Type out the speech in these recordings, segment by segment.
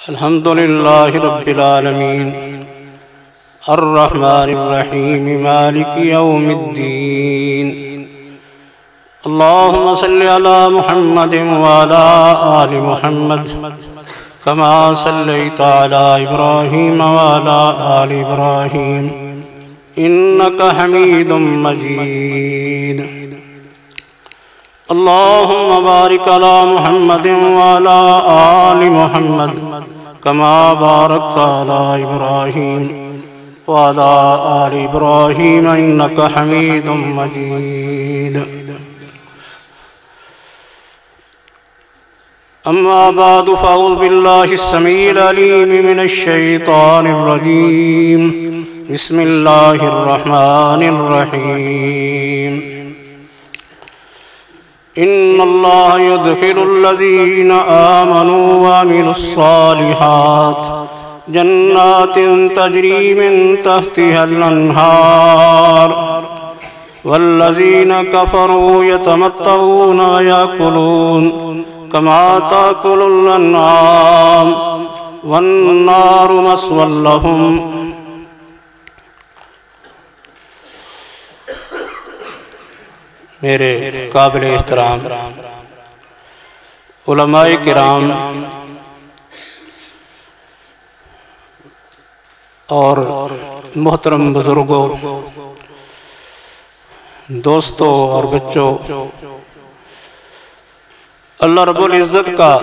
अल्हम्दुलिल्लाहि रब्बिल आलमीन अर्रहमानिर रहीम मालिकि यौमिद्दीन। अल्लाहुम्मा सल्लि अला मुहम्मदिन व अला आलि मुहम्मद कमा सल्लैता अला इब्राहीम व अला आलि इब्राहीम इन्नका हमीदुम मजीद। अल्लाहुम्मा बारिक अला मुहम्मदिन व अला आलि मुहम्मद कमा बारकता अला इब्राहीम व अला आलि इब्राहीम इन्नका हमीदुम मजीद। अम्मा बादु फ़अऊज़ु बिल्लाहि स्समीइल अलीम मिनश शैतानिर रजीम। बिस्मिल्लाहिर रहमानिर रहीम। इन्नल्लाह युद्खिलुल्लज़ीना आमनू व अमिलुस्सालिहात जन्नातिन तजरी मिन तहतिहल अन्हार वल्लज़ीना कफ़रू यतमत्तऊन व याकुलून कमा ताकुलुल अन्आम वन्नारु मस्वल लहुम। मेरे काबिल एहतराम उलमाए किराम और मोहतरम बुजुर्गों, दोस्तों और बच्चों, अल्लाह रब्बुल इज़्ज़त का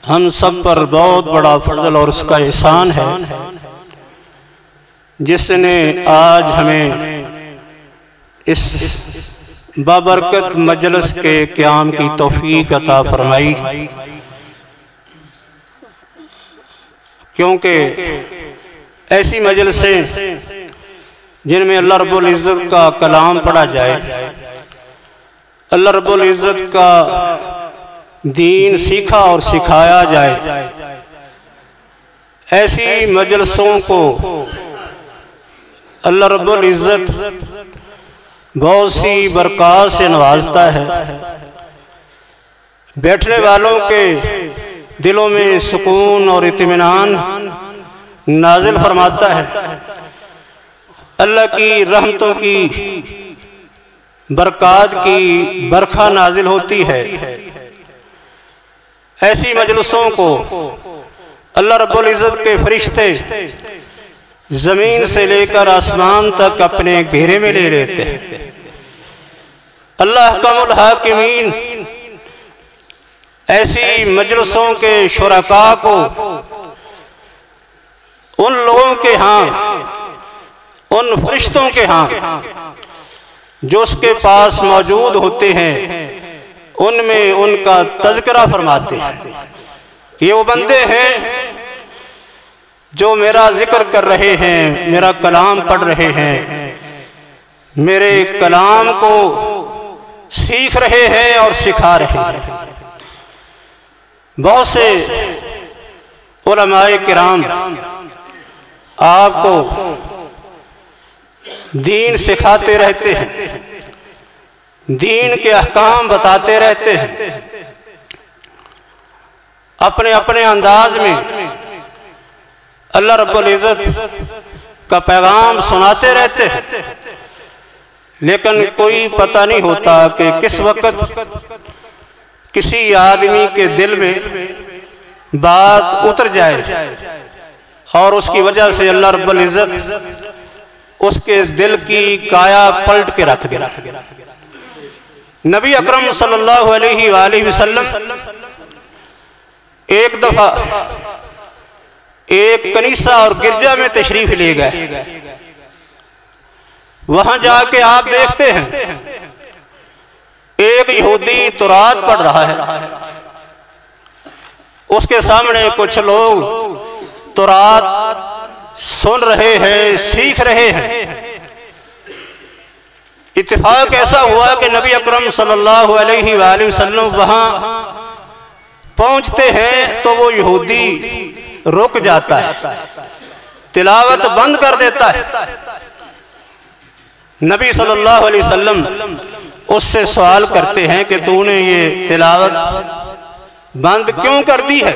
हम सब पर बहुत बड़ा फजल और उसका एहसान है जिसने आज हमें इस बाबरकत मजलिस के क़याम की तौफीक अता फरमाई। क्योंकि ऐसी मजलिसें जिनमें अल्लाह रब्बुल इज़्ज़त का कलाम पढ़ा जाए, अल्लाह रब्बुल इज़्ज़त का दीन सीखा और सिखाया जाए, ऐसी मजलिसों को अल्लाह रब्बुल इज़्ज़त बहुत सी बरक़ात से नवाजता है। बैठने वालों के दिलों में सुकून और इत्मीनान नाजिल फरमाता है। अल्लाह की रहमतों की बरक़ात की बरखा नाजिल होती है। ऐसी मजलिसों को अल्लाह रब्बुल इज़्ज़त के फरिश्ते ज़मीन से लेकर आसमान तक अपने घेरे में ले लेते हैं। अल्लाह अहकमुल हाकिमीन ऐसी मजलिसों के शुरका को उन लोगों के यहाँ, उन फरिश्तों के यहाँ जो उसके पास मौजूद होते हैं, उनमें उनका तज़किरा फरमाते हैं कि ये वो बंदे हैं जो मेरा जिक्र कर रहे हैं, मेरा कलाम पढ़ रहे हैं, मेरे कलाम को सीख रहे हैं और सिखा रहे हैं। बहुत से उलमाए किराम आपको दीन सिखाते रहते हैं, दीन के अहकाम बताते रहते हैं, अपने अपने अंदाज में अल्लाह रब्बुल इज़्ज़त का पैगाम सुनाते रहते हैं। लेकिन कोई पता नहीं होता कि किस वक्त किसी आदमी के दिल में बात उतर जाए और उसकी वजह से अल्लाह रब्बुल इज़्ज़त उसके दिल की काया पलट के रख दे। नबी अकरम सल्लल्लाहु अलैहि वसल्लम एक दफा एक कनीसा और गिरजा में तशरीफ ले गए। वहां जाके आप देखते हैं एक यहूदी तुरात पढ़ रहा है, उसके सामने कुछ लोग तुरात सुन रहे हैं, सीख रहे हैं। इत्तेफाक ऐसा हुआ कि नबी अकरम सल्लल्लाहु अलैहि वसल्लम वहां पहुंचते हैं तो वो यहूदी रुक जाता है, तिलावत बंद कर देता है। नबी सल्लल्लाहु अलैहि वसल्लम उससे सवाल करते हैं कि तूने ये तिलावत बंद क्यों कर दी है,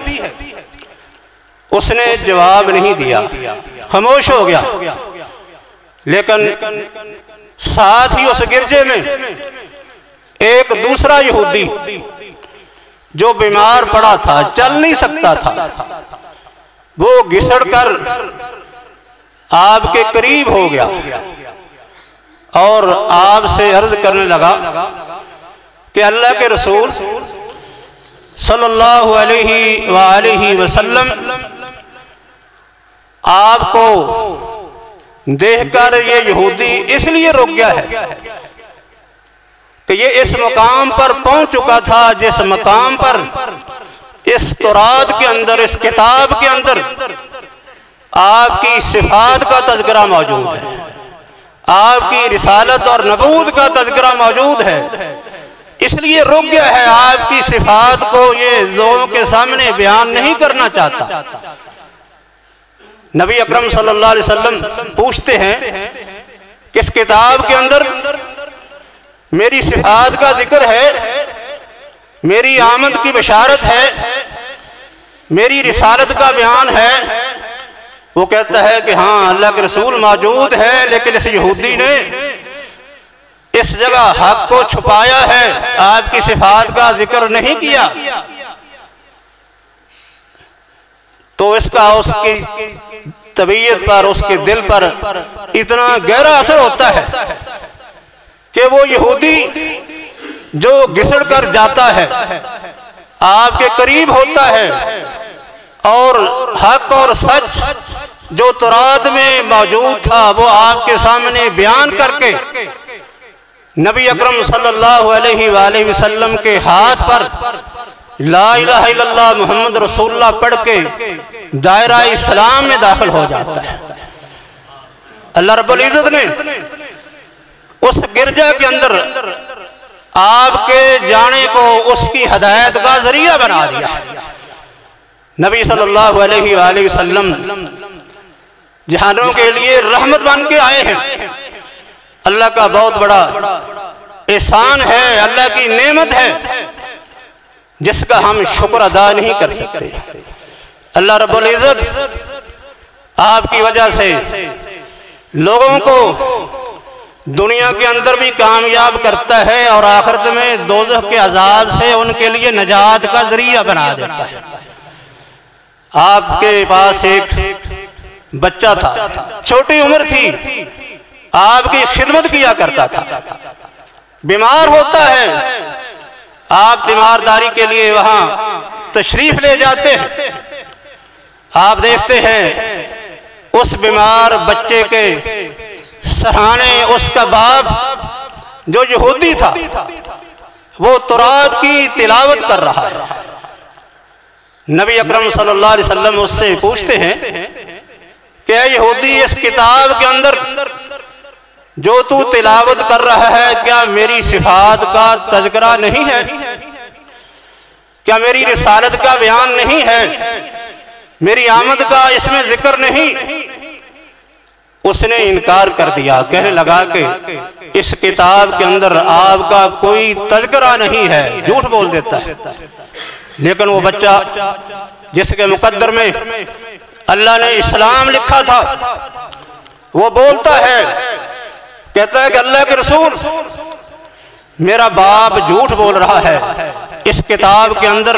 उसने जवाब नहीं दिया, खामोश हो गया। लेकिन साथ ही उस गिरजे में एक दूसरा यहूदी जो बीमार पड़ा था, चल नहीं सकता था, वो घिसड़ कर आपके करीब हो गया और आपसे अर्ज करने लगा कि अल्लाह के रसूल सल्लल्लाहु अलैहि वसल्लम आपको देखकर ये यहूदी इसलिए रुक गया है कि ये इस मकाम पर पहुंच चुका था जिस मकाम पर इस तौरात के अंदर, इस किताब के अंदर आपकी सिफात का तज़किरा मौजूद है, आपकी रिसालत और नबूवत का तज़किरा मौजूद है। इसलिए रुक गया है, आपकी सिफात को ये लोगों के सामने बयान नहीं करना चाहता। नबी अकरम सल्लल्लाहु अलैहि वसल्लम पूछते हैं किस किताब के अंदर मेरी सिफात का जिक्र है, मेरी आमद की बशारत है, मेरी रिसालत का बयान है। वो कहता है कि हाँ, अल्लाह के रसूल मौजूद है, लेकिन इस यहूदी ने इस जगह हक को छुपाया है, आपकी सिफात का जिक्र नहीं किया। तो इसका उसकी तबीयत पर, उसके दिल पर इतना गहरा असर होता है कि वो यहूदी जो घिसड़ कर जाता है, आपके करीब होता है और हक और सच जो तौरात में मौजूद था वो आपके सामने बयान करके नबी अकरम सल्लल्लाहु अलैहि वसल्लम के हाथ पर ला इलाहा इल्लल्लाह मुहम्मद रसूलुल्लाह पढ़ के दायरा इस्लाम में दाखिल हो जाता है। अल्लाह रब्बुल इज्जत ने उस गिरजा के अंदर आपके जाने को उसकी हदायत का जरिया बना दिया। नबी सल्लल्लाहु अलैहि वसल्लम जहानों के लिए रहमत बन के आए हैं। अल्लाह का बहुत बड़ा एहसान है, अल्लाह की नेमत है जिसका हम शुक्र अदा नहीं कर सकते। अल्लाह रब्बुल इज्जत आपकी वजह से लोगों को दुनिया के अंदर भी कामयाब करता है और आखिरत में दोज़ख के अजाब से उनके लिए नजात का जरिया बना देता है। आपके पास एक बच्चा था, छोटी उम्र थी, आपकी खिदमत किया करता था, बीमार होता है, आप तीमारदारी के लिए वहां तशरीफ ले जाते हैं। आप देखते हैं उस बीमार बच्चे के सराहने उसका बाप जो यहूदी था वो तौरात की तिलावत कर रहा है। नबी अकरम सल्लल्लाहु अलैहि वसल्लम उससे पूछते हैं क्या यहूदी इस किताब के अंदर जो तू तिलावत कर रहा है क्या मेरी सिफात का तज़किरा नहीं है, क्या मेरी रिसालत का बयान नहीं है, मेरी आमद का इसमें जिक्र नहीं? उसने इनकार कर दिया, कहने लगा कि इस किताब के अंदर आपका कोई तज़किरा नहीं है, झूठ बोल देता है। लेकिन वो बच्चा जिसके मुकद्दर में अल्लाह ने इस्लाम लिखा था वो बोलता है, कहता है कि अल्लाह के रसूल मेरा बाप झूठ बोल रहा है, इस किताब के अंदर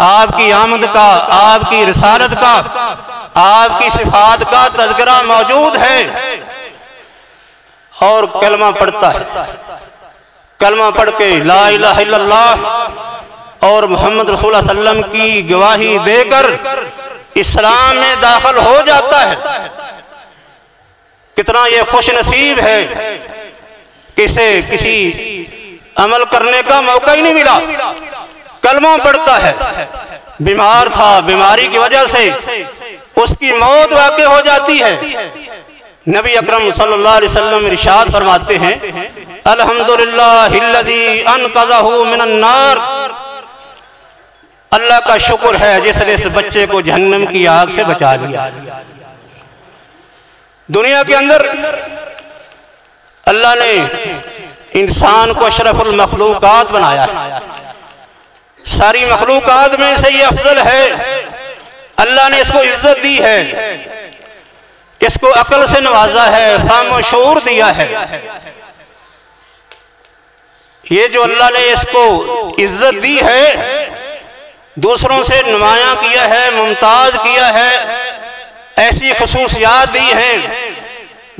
आपकी आमद का, आपकी रिसालत का, आपकी सिफात का तज़किरा मौजूद है। और कलमा पढ़ता है, कलमा पढ़ के ला इलाहा इल्लल्लाह और मोहम्मद रसूलुल्लाह सल्लल्लाहु अलैहि वसल्लम की गवाही देकर इस्लाम में दाखिल हो जाता है। कितना ये खुश नसीब है कि इसे किसी अमल करने का मौका ही नहीं मिला। कलमा पढ़ता है, बीमार था, बीमारी की वजह से उसकी मौत वाक़ई हो जाती है। नबी अकरम सल्लल्लाहु अलैहि वसल्लम इरशाद फरमाते हैं अल्हम्दुलिल्लाहिल्लज़ी अनक़ज़हु मिनन नार, अल्लाह का शुक्र है जिसने इस बच्चे को जहन्नम की आग से बचा लिया। दुनिया के अंदर अल्लाह ने इंसान को अशरफुल मखलूकात बनाया है, सारी मखलूकात में से ये अफजल है। अल्लाह ने इसको इज्जत दी है, इसको अकल से नवाजा है, फाहम शऊर दिया है। ये जो अल्लाह ने इसको इज्जत दी है, दूसरों से नुमायां किया है, मुमताज किया है, ऐसी खसूसियात दी हैं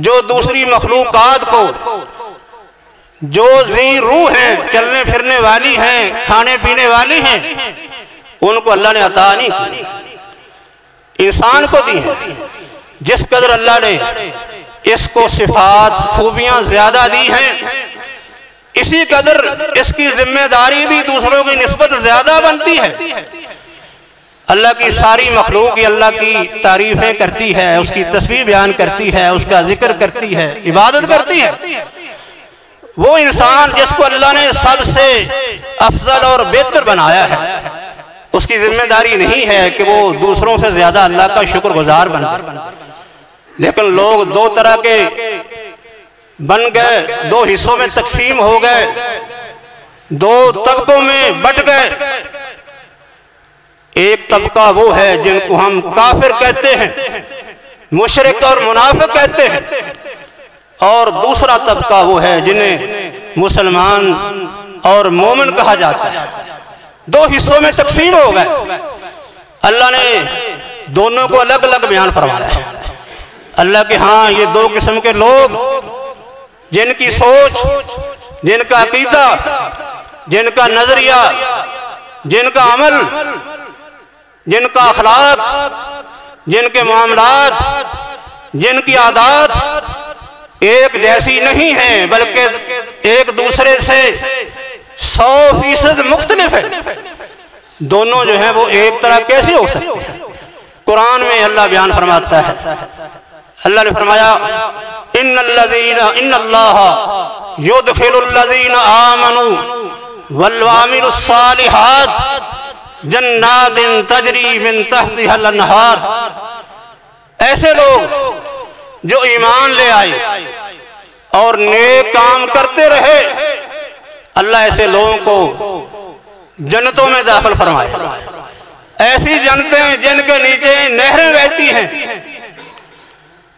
जो दूसरी मखलूकात को, जो जी रूह हैं, चलने फिरने वाली हैं, खाने पीने वाली हैं, उनको अल्लाह ने अता नहीं की, इंसान को दी है। जिस कदर अल्लाह ने इसको सिफात खूबियां ज्यादा दी हैं, इसी कदर इसकी जिम्मेदारी भी दूसरों की निस्बत ज्यादा बनती है। अल्लाह की सारी मखलूक अल्लाह की तारीफें करती है, उसकी तस्बीह बयान करती है, उसका जिक्र करती है, इबादत करती है। वो इंसान जिसको अल्लाह ने सबसे अफजल और बेहतर बनाया है, उसकी जिम्मेदारी नहीं है कि वो दूसरों से ज्यादा अल्लाह का शुक्रगुजार बने। लेकिन लोग दो तरह के बन गए, दो हिस्सों में तकसीम हो गए, दो तबकों में बट गए। एक तबका वो है जिनको हम काफिर कहते हैं, मुशरिक और मुनाफिक कहते हैं, और दूसरा तबका वो है जिन्हें मुसलमान और मोमिन कहा जाता है। दो हिस्सों में तकसीम हो गए। अल्लाह ने दोनों को अलग अलग बयान फरमाया है। अल्लाह के हाँ ये दो किस्म के लोग, जिनकी सोच, जिनका अकीदा, जिनका नजरिया, जिनका अमल, जिनका अखलाक, जिनके मामलात, जिनकी आदत एक जैसी नहीं है, बल्कि एक दूसरे से 100% मुख्तलिफ है। दोनों जो है वो एक तरह कैसे हो सकते? कुरान में अल्लाह बयान फरमाता है, अल्लाह ने फरमाया इन्नल्लाह युदखिलुल्लज़ीना आमनू वल आमिलुस्सालिहात जन्नातिन तजरी मिन तहतिहल अन्हार। ऐसे लोग जो ईमान ले आए और नेक काम करते रहे, अल्लाह ऐसे लोगों को जन्नतों में दाखिल फरमाए। ऐसी जन्नतें जिनके नीचे नहरें बहती हैं।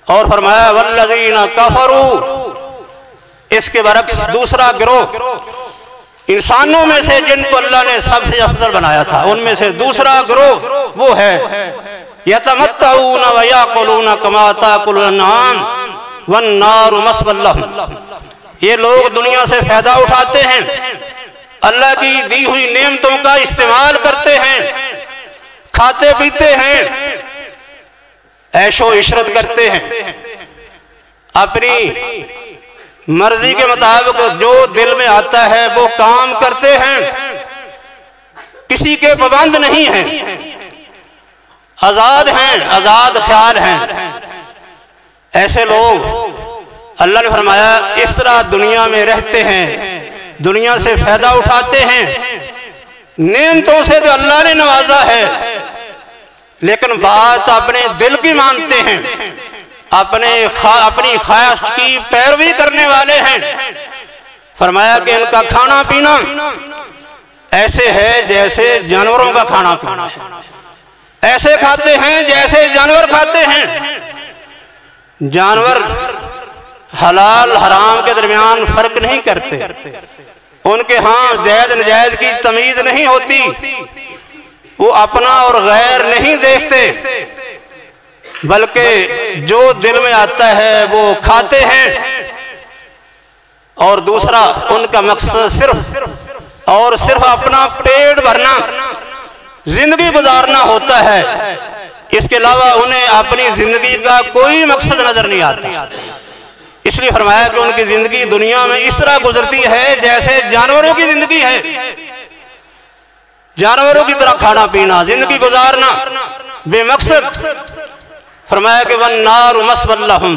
और फरमाया वल्लज़ीना कफरू, इसके बरक्स दूसरा गिरोह इंसानों में से जिनको अल्लाह ने सबसे अफजल बनाया था, उनमें से दूसरा गिरोह वो है यतमत्तऊना व याकुलूना कमा ताकुलुन अन्आम वन्नारु मस्वल लहुम। ये लोग दुनिया से फायदा उठाते हैं, अल्लाह की दी हुई नेमतों का इस्तेमाल करते हैं, खाते पीते हैं, ऐशो इशरत करते हैं, अपनी मर्जी के मुताबिक जो दिल में आता है वो काम करते हैं, किसी के पाबंद नहीं हैं, आजाद हैं, आजाद ख्याल हैं। ऐसे लोग अल्लाह ने फरमाया इस तरह दुनिया में रहते हैं, दुनिया से फायदा उठाते हैं, नेमतों से जो अल्लाह ने नवाजा है, लेकिन बात अपने दिल की मानते हैं, अपनी ख्वाहिश की पैरवी करने वाले हैं। फरमाया कि इनका खाना पीना ऐसे है जैसे जानवरों का खाना पीना, ऐसे खाते हैं जैसे जानवर खाते हैं। जानवर हलाल हराम के दरमियान फर्क नहीं करते, उनके यहाँ जायज नजायज की तमीज नहीं होती, वो अपना और गैर नहीं देखते, बल्कि जो दिल में आता है वो खाते हैं। और दूसरा उनका मकसद सिर्फ और सिर्फ अपना पेट भरना, जिंदगी गुजारना होता है। इसके अलावा उन्हें अपनी जिंदगी का कोई मकसद नजर नहीं आता। इसलिए फरमाया कि उनकी जिंदगी दुनिया में इस तरह गुजरती है जैसे जानवरों की जिंदगी है, जानवरों की तरह खाना पीना, जिंदगी गुजारना बेमकसद। फरमाया कि वन्नारु मस्वल लहुम,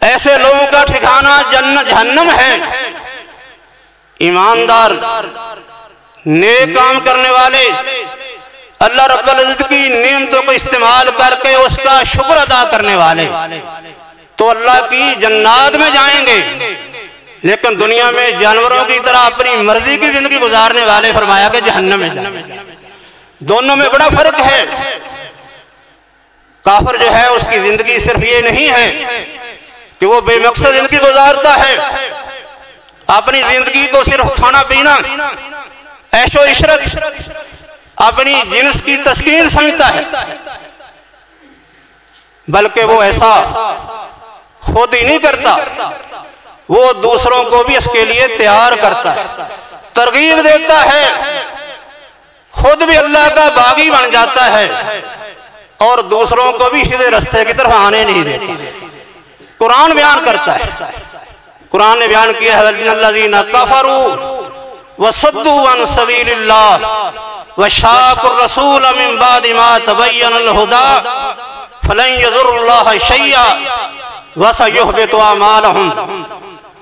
ऐसे लोगों का ठिकाना जन्नत जहन्नम है। ईमानदार, नेक काम करने वाले, अल्लाह रब्बुल इज्जत की नेमतों को इस्तेमाल करके उसका शुक्र अदा करने वाले तो अल्लाह की जन्नत में जाएंगे। लेकिन दुनिया में जानवरों की तरह अपनी मर्जी की जिंदगी गुजारने वाले फरमाया कि जहन्नम में जाएंगे। दोनों में बड़ा फर्क है। काफिर जो है उसकी जिंदगी सिर्फ ये नहीं है कि वो बेमकसद जिंदगी गुजारता है, अपनी जिंदगी को सिर्फ खाना पीना, ऐशो इशरत, अपनी जिन्स की तस्कीन समझता है, बल्कि वो ऐसा खुद ही नहीं करता, वो दूसरों को भी इसके लिए तैयार करता है, तरगीब देता है, खुद भी अल्लाह का बागी बन जाता है और दूसरों को भी सीधे रास्ते की तरफ आने नहीं देता। कुरान बयान करता है, कुरान ने बयान किया है वल्लज़ीना कफ़रू वसद्दू अन सबीलिल्लाह वशाकुर रसूल मिन बादि मा तबय्यनल हुदा फलन यज़ुर्रुल्लाह शैया वसयुहबितु अमालहुम।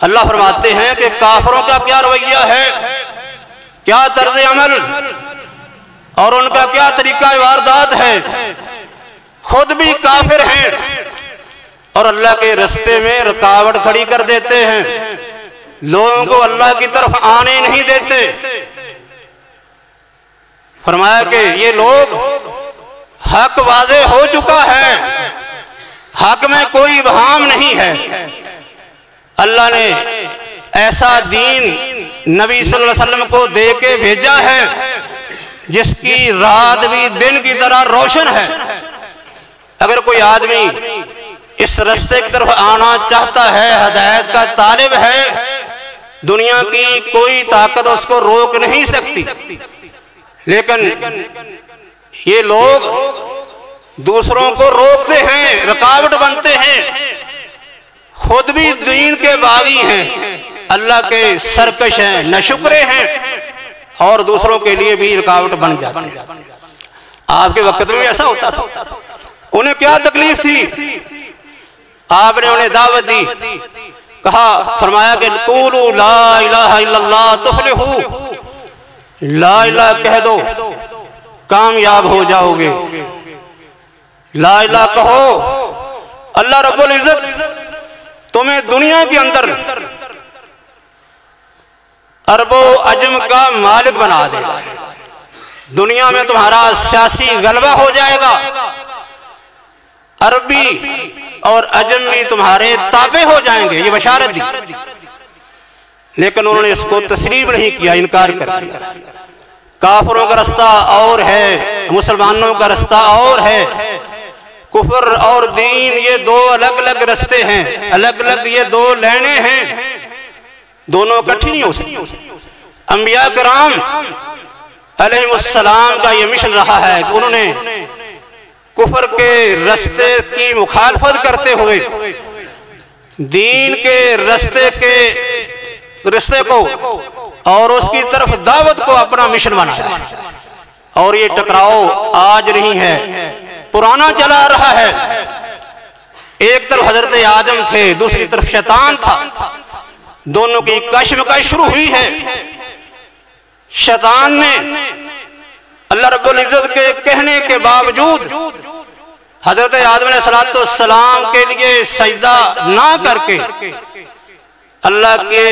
अल्लाह फरमाते हैं कि काफिरों का क्या रवैया है, क्या तर्ज अमल और उनका क्या तरीका वारदात है, खुद भी काफिर हैं और अल्लाह के रास्ते में रुकावट खड़ी कर देते हैं, लोगों को अल्लाह की तरफ आने नहीं देते। फरमाया कि ये लोग, हक वाज़े हो चुका है, हक में कोई इबहाम नहीं है। अल्लाह ने ऐसा दीन नबी सल्लल्लाहु अलैहि वसल्लम को दे के भेजा है जिसकी रात भी दिन की तरह रोशन है। अगर कोई आदमी इस रास्ते की तरफ आना चाहता है, हदायत का तालिब है, दुनिया की कोई ताकत उसको रोक नहीं सकती। लेकिन ये लोग दूसरों को रोकते हैं, रुकावट बनते हैं, खुद भी दीन के बागी हैं, अल्लाह के सरकश हैं, नाशुक्रे हैं और दूसरों के लिए भी रुकावट बन जाते हैं। आपके वक्त में भी ऐसा होता था। उन्हें क्या तकलीफ थी, आपने उन्हें दावत दी, कहा, फरमाया कि क़ूलू ला इलाहा इल्लल्लाह तुफ़्लिहू, ला इलाहा कह दो कामयाब हो जाओगे। ला इलाहा कहो, अल्लाह रब्बुल इज्जत तुम्हें दुनिया के अंदर अरबो अजम का मालिक बना दे, दुनिया में तुम्हारा सियासी गलबा हो जाएगा, अरबी और अजमी तुम्हारे ताबे हो जाएंगे, ये बशारत दी। लेकिन उन्होंने इसको तस्लीम नहीं किया, इनकार कर दिया। काफिरों का रास्ता और है, मुसलमानों का रास्ता और है। कुफर और दीन ये दो अलग अलग रास्ते हैं, अलग अलग ये दो लेने हैं, दोनों इकट्ठी नहीं हो सकती। अंबिया किराम अलैहिमुस्सलाम का ये मिशन रहा है कि उन्होंने कुफर के रास्ते की मुखालफत करते हुए दीन के रास्ते को और उसकी तरफ दावत को अपना मिशन बनाया। और ये टकराव आज नहीं है, पुराना चला रहा है। एक तरफ हजरत आदम थे, दूसरी तरफ शैतान था, दोनों की कश्मकश शुरू हुई है। शैतान ने अल्लाह रब्बुल इज्जत के कहने के बावजूद हजरत आदम अलैहिस्सलाम के लिए सजदा ना करके, अल्लाह के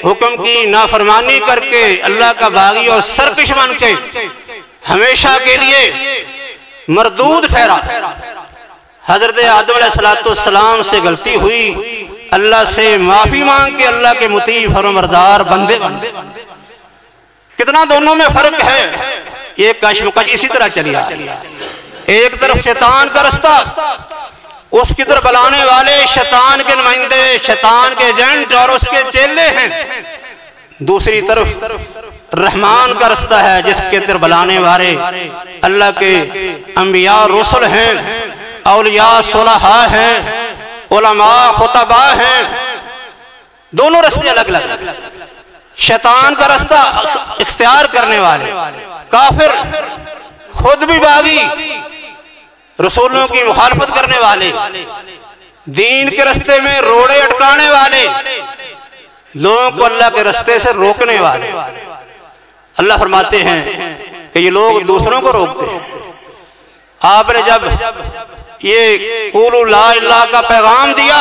हुक्म की नाफरमानी करके, अल्लाह का बागी और सरकश बन के हमेशा के लिए मरदूद ठहरा। हजरत आदम अलैहिस्सलाम से गलती हुई, अल्लाह से माफी मांग के अल्लाह के मुती फरमाबरदार बंदे बन। कितना दोनों में फर्क है। ये कश्मकश इसी तरह चली आ रही है। एक तरफ शैतान का रास्ता, उसकी तरफ बुलाने वाले शैतान के नुमाइंदे, शैतान के एजेंट और उसके चेले हैं। दूसरी तरफ रहमान का रास्ता है, जिसके तरफ बुलाने वाले अल्लाह के अंबिया रसूल हैं, औलिया सुलहा हैं, उलमा खुतबा हैं। दोनों रास्ते अलग अलग। शैतान का रास्ता इख्तियार करने वाले काफिर, खुद भी बागी, रसूलों की मुखालफत करने वाले, दीन के रास्ते में रोड़े अटकाने वाले, लोगों को अल्लाह के रास्ते से रोकने वाले। अल्लाह फरमाते हैं कि ये लोग दूसरों को रोकते हैं। आपने जब ये क़ूलू ला इलाहा का पैगाम दिया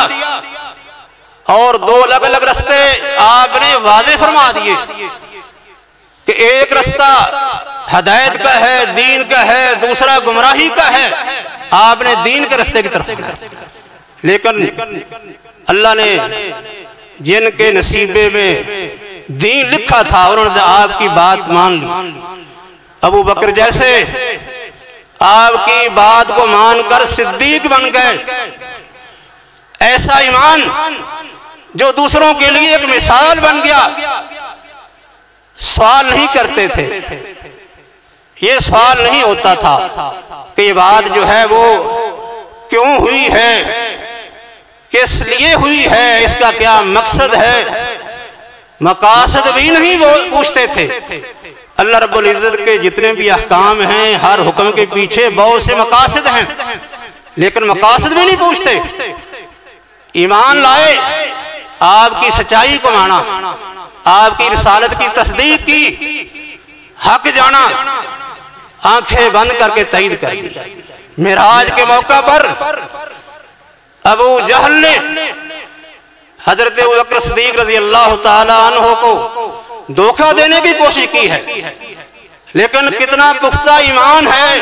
और दो अलग अलग रास्ते आपने वाज़े फरमा दिए कि एक रास्ता हदायत का है, दीन का है, दूसरा गुमराही का है, आपने दीन के रास्ते की तरफ। लेकिन अल्लाह ने जिनके नसीबे में दीन लिखा था उन्होंने आपकी बात मान ली। अबू बकर जैसे आपकी बात को मानकर सिद्दीक बन गए। ऐसा ईमान जो दूसरों के लिए एक मिसाल बन गया। सवाल नहीं करते थे, ये सवाल नहीं होता था कि ये बात जो है वो क्यों हुई है, किस लिए हुई है, इसका क्या मकसद है, मकासद भी नहीं वो पूछते थे। अल्लाह रब्बुल इज्जत के जितने भी अहकाम हैं, हर हुक्म के पीछे बहुत से मकासद हैं, लेकिन मकासद भी नहीं पूछते। ईमान लाए, आपकी सच्चाई को माना, आपकी रिसालत की तस्दीक की, हक जाना, आंखें बंद करके तईद कर दी। मिराज के मौका पर अबू जहल ने हजरत अबू बकर सिद्दीक रज़ी अल्लाह ताला अन्हु को धोखा देने की कोशिश की है, लेकिन कितना पुख्ता ईमान है।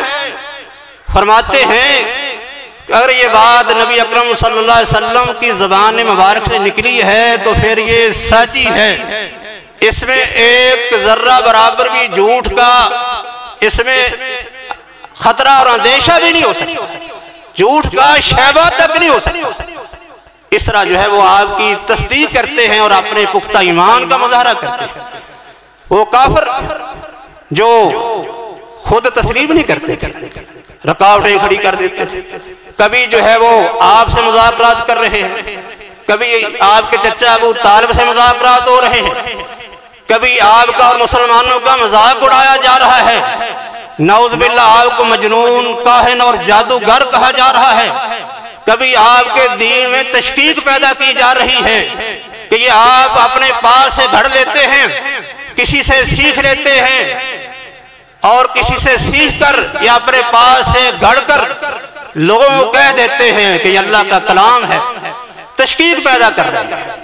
फरमाते हैं अगर ये बात नबी अकरम सल्लल्लाहु अलैहि वसल्लम की ज़बान मुबारक से निकली है तो फिर ये सच्ची है। इसमें एक जर्रा बराबर भी झूठ का इसमें खतरा और अंदेशा भी नहीं हो सकता, झूठ का शैबा तक नहीं हो सकता। इस तरह जो है वो आपकी तस्दीक करते हैं और अपने पुख्ता ईमान का मुजाहरा करते हैं। वो काफिर जो खुद तस्लीम नहीं करते थे, रुकावटें खड़ी कर देते थे। कभी जो है वो आपसे मुज़ाकरात कर रहे हैं, कभी आपके चचा अबू तालिब से मुज़ाकरात हो रहे हैं, कभी आपका और मुसलमानों का मजाक उड़ाया जा रहा है। नौज़ बिल्लाह आपको मजनून, काहिन और जादूगर कहा जा रहा है। कभी आपके दीन में तशकीक पैदा की जा रही है कि ये आप अपने पास से घड़ लेते हैं, किसी से सीख लेते हैं और किसी से सीख कर या अपने पास से घड़ कर लोगों को कह देते हैं कि अल्लाह का कलाम है। तशकीक पैदा कर रहे हैं।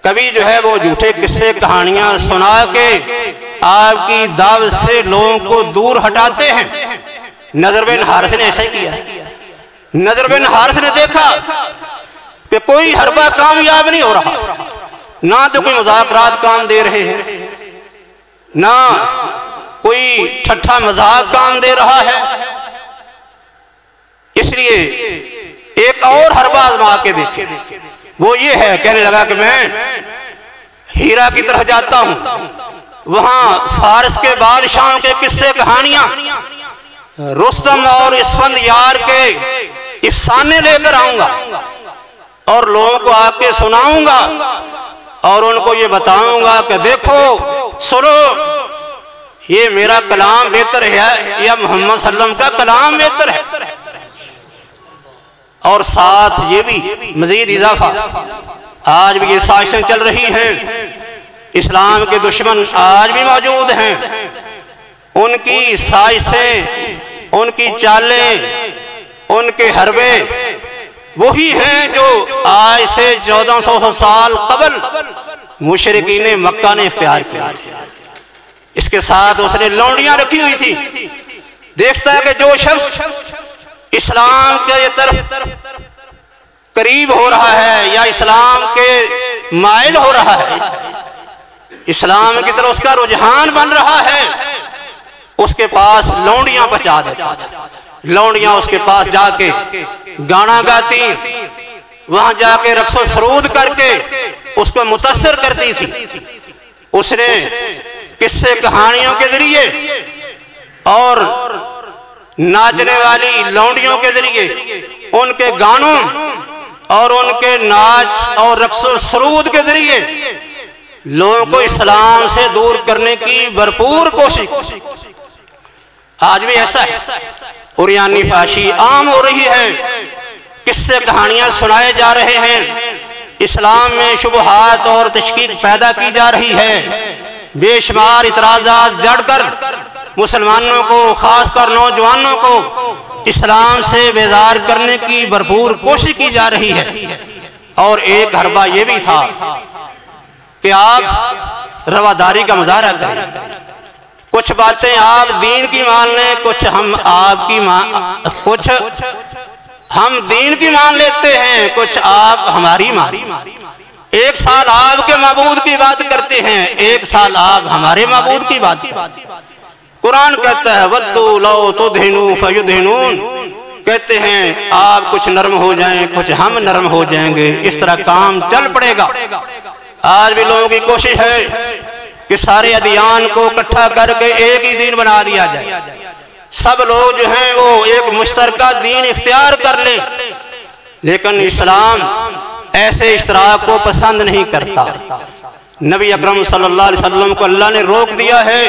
कभी जो है वो झूठे किस्से कहानियां सुना के आपकी दावत से लोगों को दूर हटाते हैं। नजर बिन हारिस ने ऐसा ही किया। नजर बिन हारिस ने देखा कि कोई हरबा कामयाब नहीं हो रहा, ना तो कोई मुज़ाकरात काम दे रहे हैं, ना कोई ठट्ठा मजाक काम दे रहा है। इसलिए एक और हरबा आजमा के देखे। वो ये है, कहने लगा कि मैं हीरा की तरफ जाता हूं, वहां फारस के बादशाहों के किस्से कहानियां, रुस्तम और इस्फंदयार के अफसाने लेकर आऊंगा और लोगों को आके सुनाऊंगा और उनको ये बताऊंगा कि देखो सुनो, ये मेरा कलाम बेहतर है या मोहम्मद सल्लल्लाहु अलैहि वसल्लम का कलाम बेहतर है। और साथ ये भी मजीद इजाफा, आज भी ये साजिशें चल रही हैं, इस्लाम के दुश्मन आज भी मौजूद हैं। उनकी साजिशें, उनकी चालें, उनके हरबे वही हैं जो आज से 1400 साल कबल मुशरिकीन मक्का ने इख्तियार किया। इसके साथ उसने लौंडियां रखी हुई थी। देखता है कि जो शख्स इस्लाम के तरफ करीब हो रहा है या इस्लाम के माइल हो रहा है, इस्लाम की तरफ उसका रुझान बन रहा है, उसके पास लौंडियां पहुंचा देता था। लौंडियां उसके पास जाके गाना गाती, वहां जाके रक्सो सरूद करके उसको मुतासर करती थी। उसने किस्से कहानियों के जरिए और नाचने वाली लौंडियों के जरिए, उनके गानों और उनके नाच और रक्सो सरूद के जरिए लोगों को इस्लाम से दूर करने की भरपूर कोशिश। आज भी ऐसा है। उरियानी फाशी आम हो रही है, किस्से कहानियां सुनाए जा रहे हैं, इस्लाम में शुबहात और तशकीक पैदा की जा रही है। बेशुमार इतराज़ात जड़कर मुसलमानों को, खासकर नौजवानों को इस्लाम से बेजार करने की भरपूर कोशिश की जा रही है। और एक हरबा ये भी था कि आप रवादारी का मुजाहरा करें, कुछ बातें आप दीन की मान लें, कुछ हम आपकी कुछ हम दीन की मान लेते हैं, कुछ आप हमारी मान। एक साल आपके माबूद की बात करते हैं, एक साल आप हमारे माबूद की बात। कुरान कहता है वद्दू लौ तुदहिनु फयुदहिनून, कहते हैं आप कुछ नरम हो जाएं, कुछ हम नरम हो जाएंगे, इस तरह काम चल पड़ेगा। आज भी लोगों की कोशिश है कि सारे अदियान को इकट्ठा करके एक ही दीन बना दिया जाए, सब लोग जो हैं वो एक मुश्तरका दीन इख्तियार कर ले। लेकिन इस्लाम ऐसे इश्तराक को पसंद नहीं करता। नबी अकरम सल्लल्लाहु अलैहि वसल्लम को अल्लाह ने रोक दिया है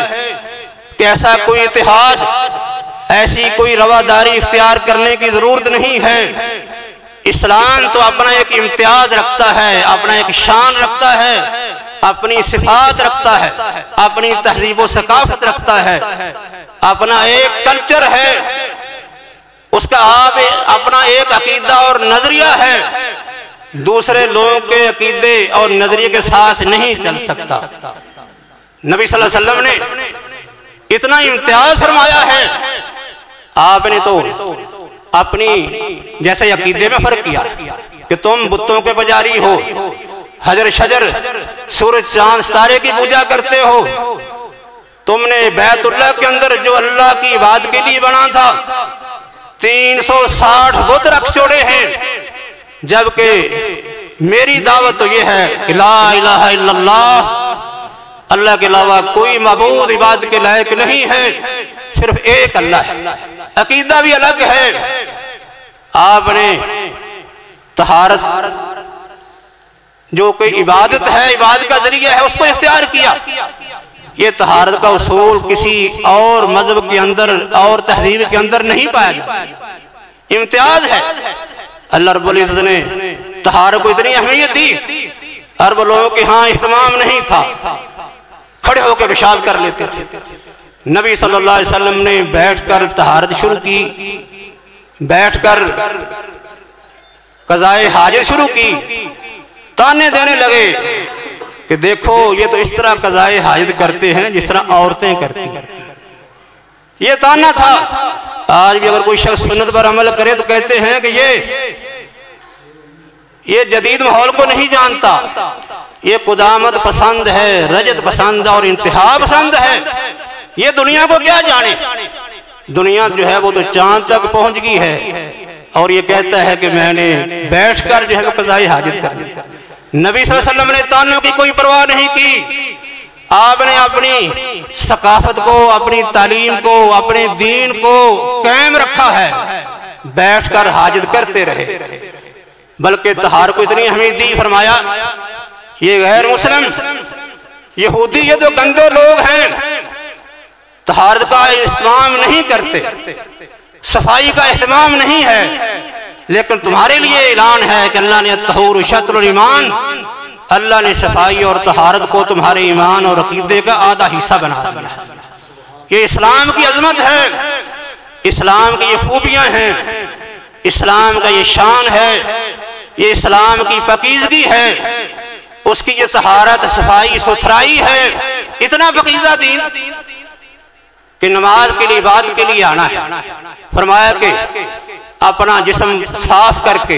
कि ऐसा कोई इत्तेहाद, ऐसी कोई रवादारी इख्तियार करने की जरूरत नहीं है। इस्लाम तो अपना एक इम्तियाज रखता है, अपना एक शान रखता है, अपनी सिफात रखता है, अपनी तहजीब व सकाफत रखता है, अपना एक कल्चर है, उसका आप अपना एक अकीदा और नजरिया है, दूसरे लोगों के अकीदे और नजरिए के साथ नहीं चल सकता। नबी सल्लल्लाहु अलैहि वसल्लम ने इतना इम्तियाज फरमाया है, आपने तो अपनी जैसे अकीदे में फर्क किया कि तुम बुतों के पुजारी हो, हजर शजर सूरज चांद सितारे की पूजा करते हो, तुमने बैतुल्लाह के अंदर जो अल्लाह की इबादत के लिए बना था 360 बुत रख छोड़े हैं, जबकि मेरी दावत तो यह है कि ला इलाहा इल्लल्लाह, अल्लाह के अलावा कोई माबूद इबादत के लायक नहीं है, सिर्फ एक अल्लाह है। अकीदा भी अलग है। आपने तहारत जो कोई इबादत है, इबादत का जरिया है, उसको इख्तियार किया। ये तहारत का उसूल किसी और मजहब के अंदर और तहजीब के अंदर नहीं पाया जाता, इम्तियाज है। अल्लाह रब्बुल इज्जत ने तहारत को इतनी अहमियत दी, अरब लोगों के यहाँ इहतमाम नहीं था, खड़े होकर पेशाब कर लेते थे। नबी सल्लल्लाहु अलैहि वसल्लम ने बैठकर तहारत शुरू की, बैठकर कज़ाए हाजत शुरू की, ताने देने लगे कि देखो ये तो इस तरह कज़ाए हाजत करते हैं जिस तरह औरतें करती हैं। ये ताना था। आज भी अगर कोई शख्स सुन्नत पर अमल करे तो कहते हैं कि ये जदीद माहौल को नहीं जानता, ये कुदामत पसंद है, रजत पसंद और इंतहा पसंद है, ये दुनिया को क्या जाने। दुनिया जो है वो तो चांद तक पहुंच गई है, और ये कहता है कि मैंने बैठकर जो है कज़ाए हाजत कर ली। नबी सल्लल्लाहु अलैहि वसल्लम ने तानों की कोई परवाह नहीं की। आपने अपनी सकाफत को, अपनी तालीम को, अपने दीन को कायम रखा है, बैठकर हाजत करते रहे। बल्कि तहार को इतनी अहमियत दी, फरमाया ये गैर मुस्लिम यहूदी, ये जो गंदे लोग हैं, तहारत का इस्तेमाल नहीं करते, सफाई का इस्तेमाल नहीं है, लेकिन तुम्हारे लिए ऐलान है कि अल्लाह ने तहूर शत्रुल ईमान, अल्लाह ने सफाई और तहारत को तुम्हारे ईमान और अकीदे का आधा हिस्सा बना दिया। ये इस्लाम की अजमत है, इस्लाम की ये खूबियां हैं, इस्लाम का ये शान है, ये इस्लाम की फकीजगी है, उसकी ये तहारत सफाई सुथराई है। इतना फकीजा दीन कि नमाज के लिए, इबादत के लिए आना है। फरमाया कि अपना जिस्म साफ करके,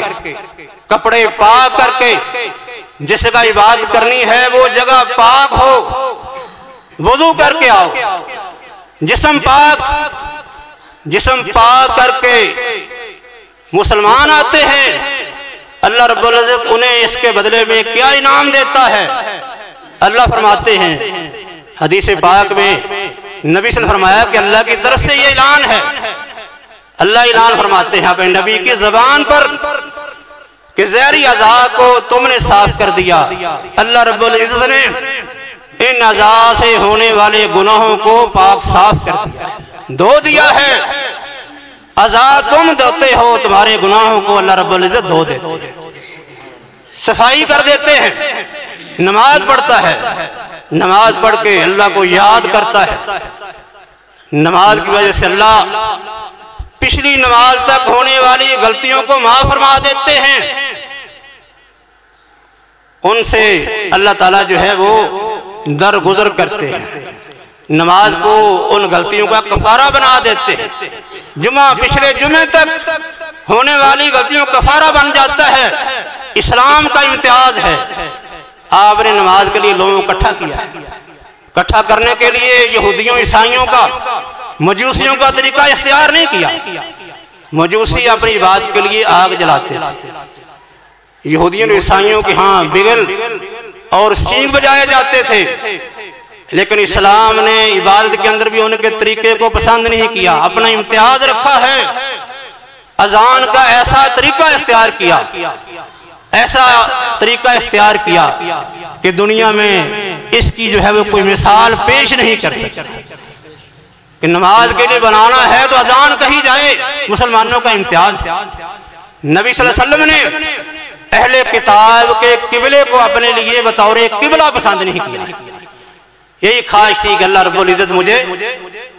कपड़े पाक करके, जिस जगह इबादत करनी है वो जगह पाक हो, वुजू करके आओ। जिस्म पाक करके मुसलमान आते हैं, अल्लाह रब्बुल इज्जत उन्हें इसके बदले में क्या इनाम देता है। अल्लाह फरमाते हैं हदीस पाक में, नबी से फरमाया कि अल्लाह की तरफ से ये ऐलान है। अल्लाह ऐलान फरमाते हैं अपने नबी की ज़बान पर कि ज़हरी अज़ा को तुमने साफ कर दिया। अल्लाह रब्बुल इज्जत ने इन अज़ा से होने वाले गुनाहों को पाक साफ कर दिया, धो दिया है। अज़ा तुम देते हो, तुम्हारे गुनाहों को अल्लाह रब्बुल इज्जत धो देते हैं, सफाई कर देते हैं। नमाज पढ़ता है, नमाज पढ़ के अल्लाह को याद करता है। नमाज की वजह से अल्लाह पिछली नमाज तक होने वाली गलतियों को माफ फरमा देते हैं। उनसे अल्लाह ताला जो है वो दरगुजर करते हैं। नमाज को उन गलतियों का कफारा बना देते। जुमा पिछले जुमे तक होने वाली गलतियों का कफारा बन जाता है। इस्लाम का इम्तियाज है। आपने नमाज के लिए लोगों को इकट्ठा किया। इकट्ठा करने के लिए यहूदियों ईसाइयों का मजूसियों का तरीका इख्तियार नहीं किया। मजूसी अपनी इबादत के लिए आग जलाते थे। यहूदियों और ईसाइयों के यहाँ बिगल और सींग बजाए जाते थे, लेकिन इस्लाम ने इबादत के अंदर भी उनके तरीके को पसंद नहीं किया। अपना इम्तियाज रखा है। अजान का ऐसा तरीका इख्तियार किया, ऐसा तरीका इख्तियार किया कि दुनिया में इसकी जो है वो कोई मिसाल पेश नहीं कर सकती। कि नमाज के लिए बनाना है तो अजान कही जाए। मुसलमानों का इम्तियाज। नबी सल्लल्लाहु अलैहि वसल्लम ने अहले किताब के किबले को अपने लिए बतौर किबला पसंद नहीं किया। यही ख्वाहिश थी कि अल्लाह रब्बुल इज्जत मुझे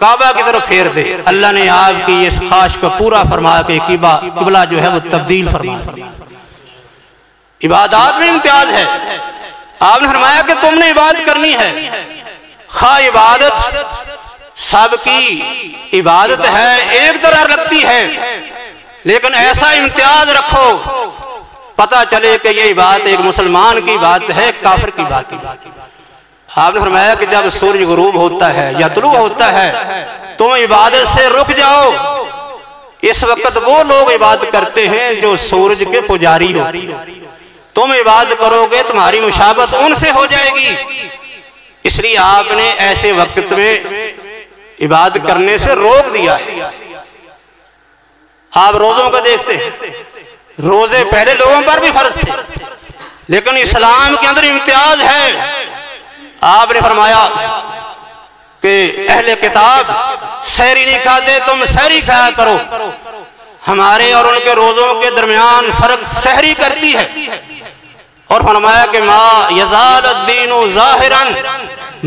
काबा की तरफ फेर दे। अल्लाह ने आपकी इस ख्वाहिश को पूरा फरमा के किबला जो है वो तब्दील फरमा। इबादत में इम्तियाज है। आपने फरमाया कि तुमने इबादत करनी है। खा इबादत सबकी इबादत है, एक तरह लगती है, लेकिन ऐसा इम्तियाज रखो पता चले कि ये बात एक मुसलमान की बात है, काफिर की बात है। आपने फरमाया कि जब सूरज गुरूब होता है या तुलू होता है तुम इबादत से रुक जाओ। इस वक्त वो लोग इबादत करते हैं जो सूरज के पुजारी हो। तुम इबादत करोगे तुम्हारी मुशाबत उनसे हो जाएगी। इसलिए आपने ऐसे वक्त में इबादत करने से रोक दिया है। आप रोजों को देखते हैं, रोजे पहले लोगों पर भी फर्ज थे, लेकिन इस्लाम के अंदर इम्तियाज है। आपने फरमाया कि अहले किताब सहरी नहीं खाते, तुम सहरी खाया करो। हमारे और उनके रोजों के दरमियान फर्क सहरी करती है। और फरमाया कि मा यज़ाल अद्दीनु ज़ाहिरन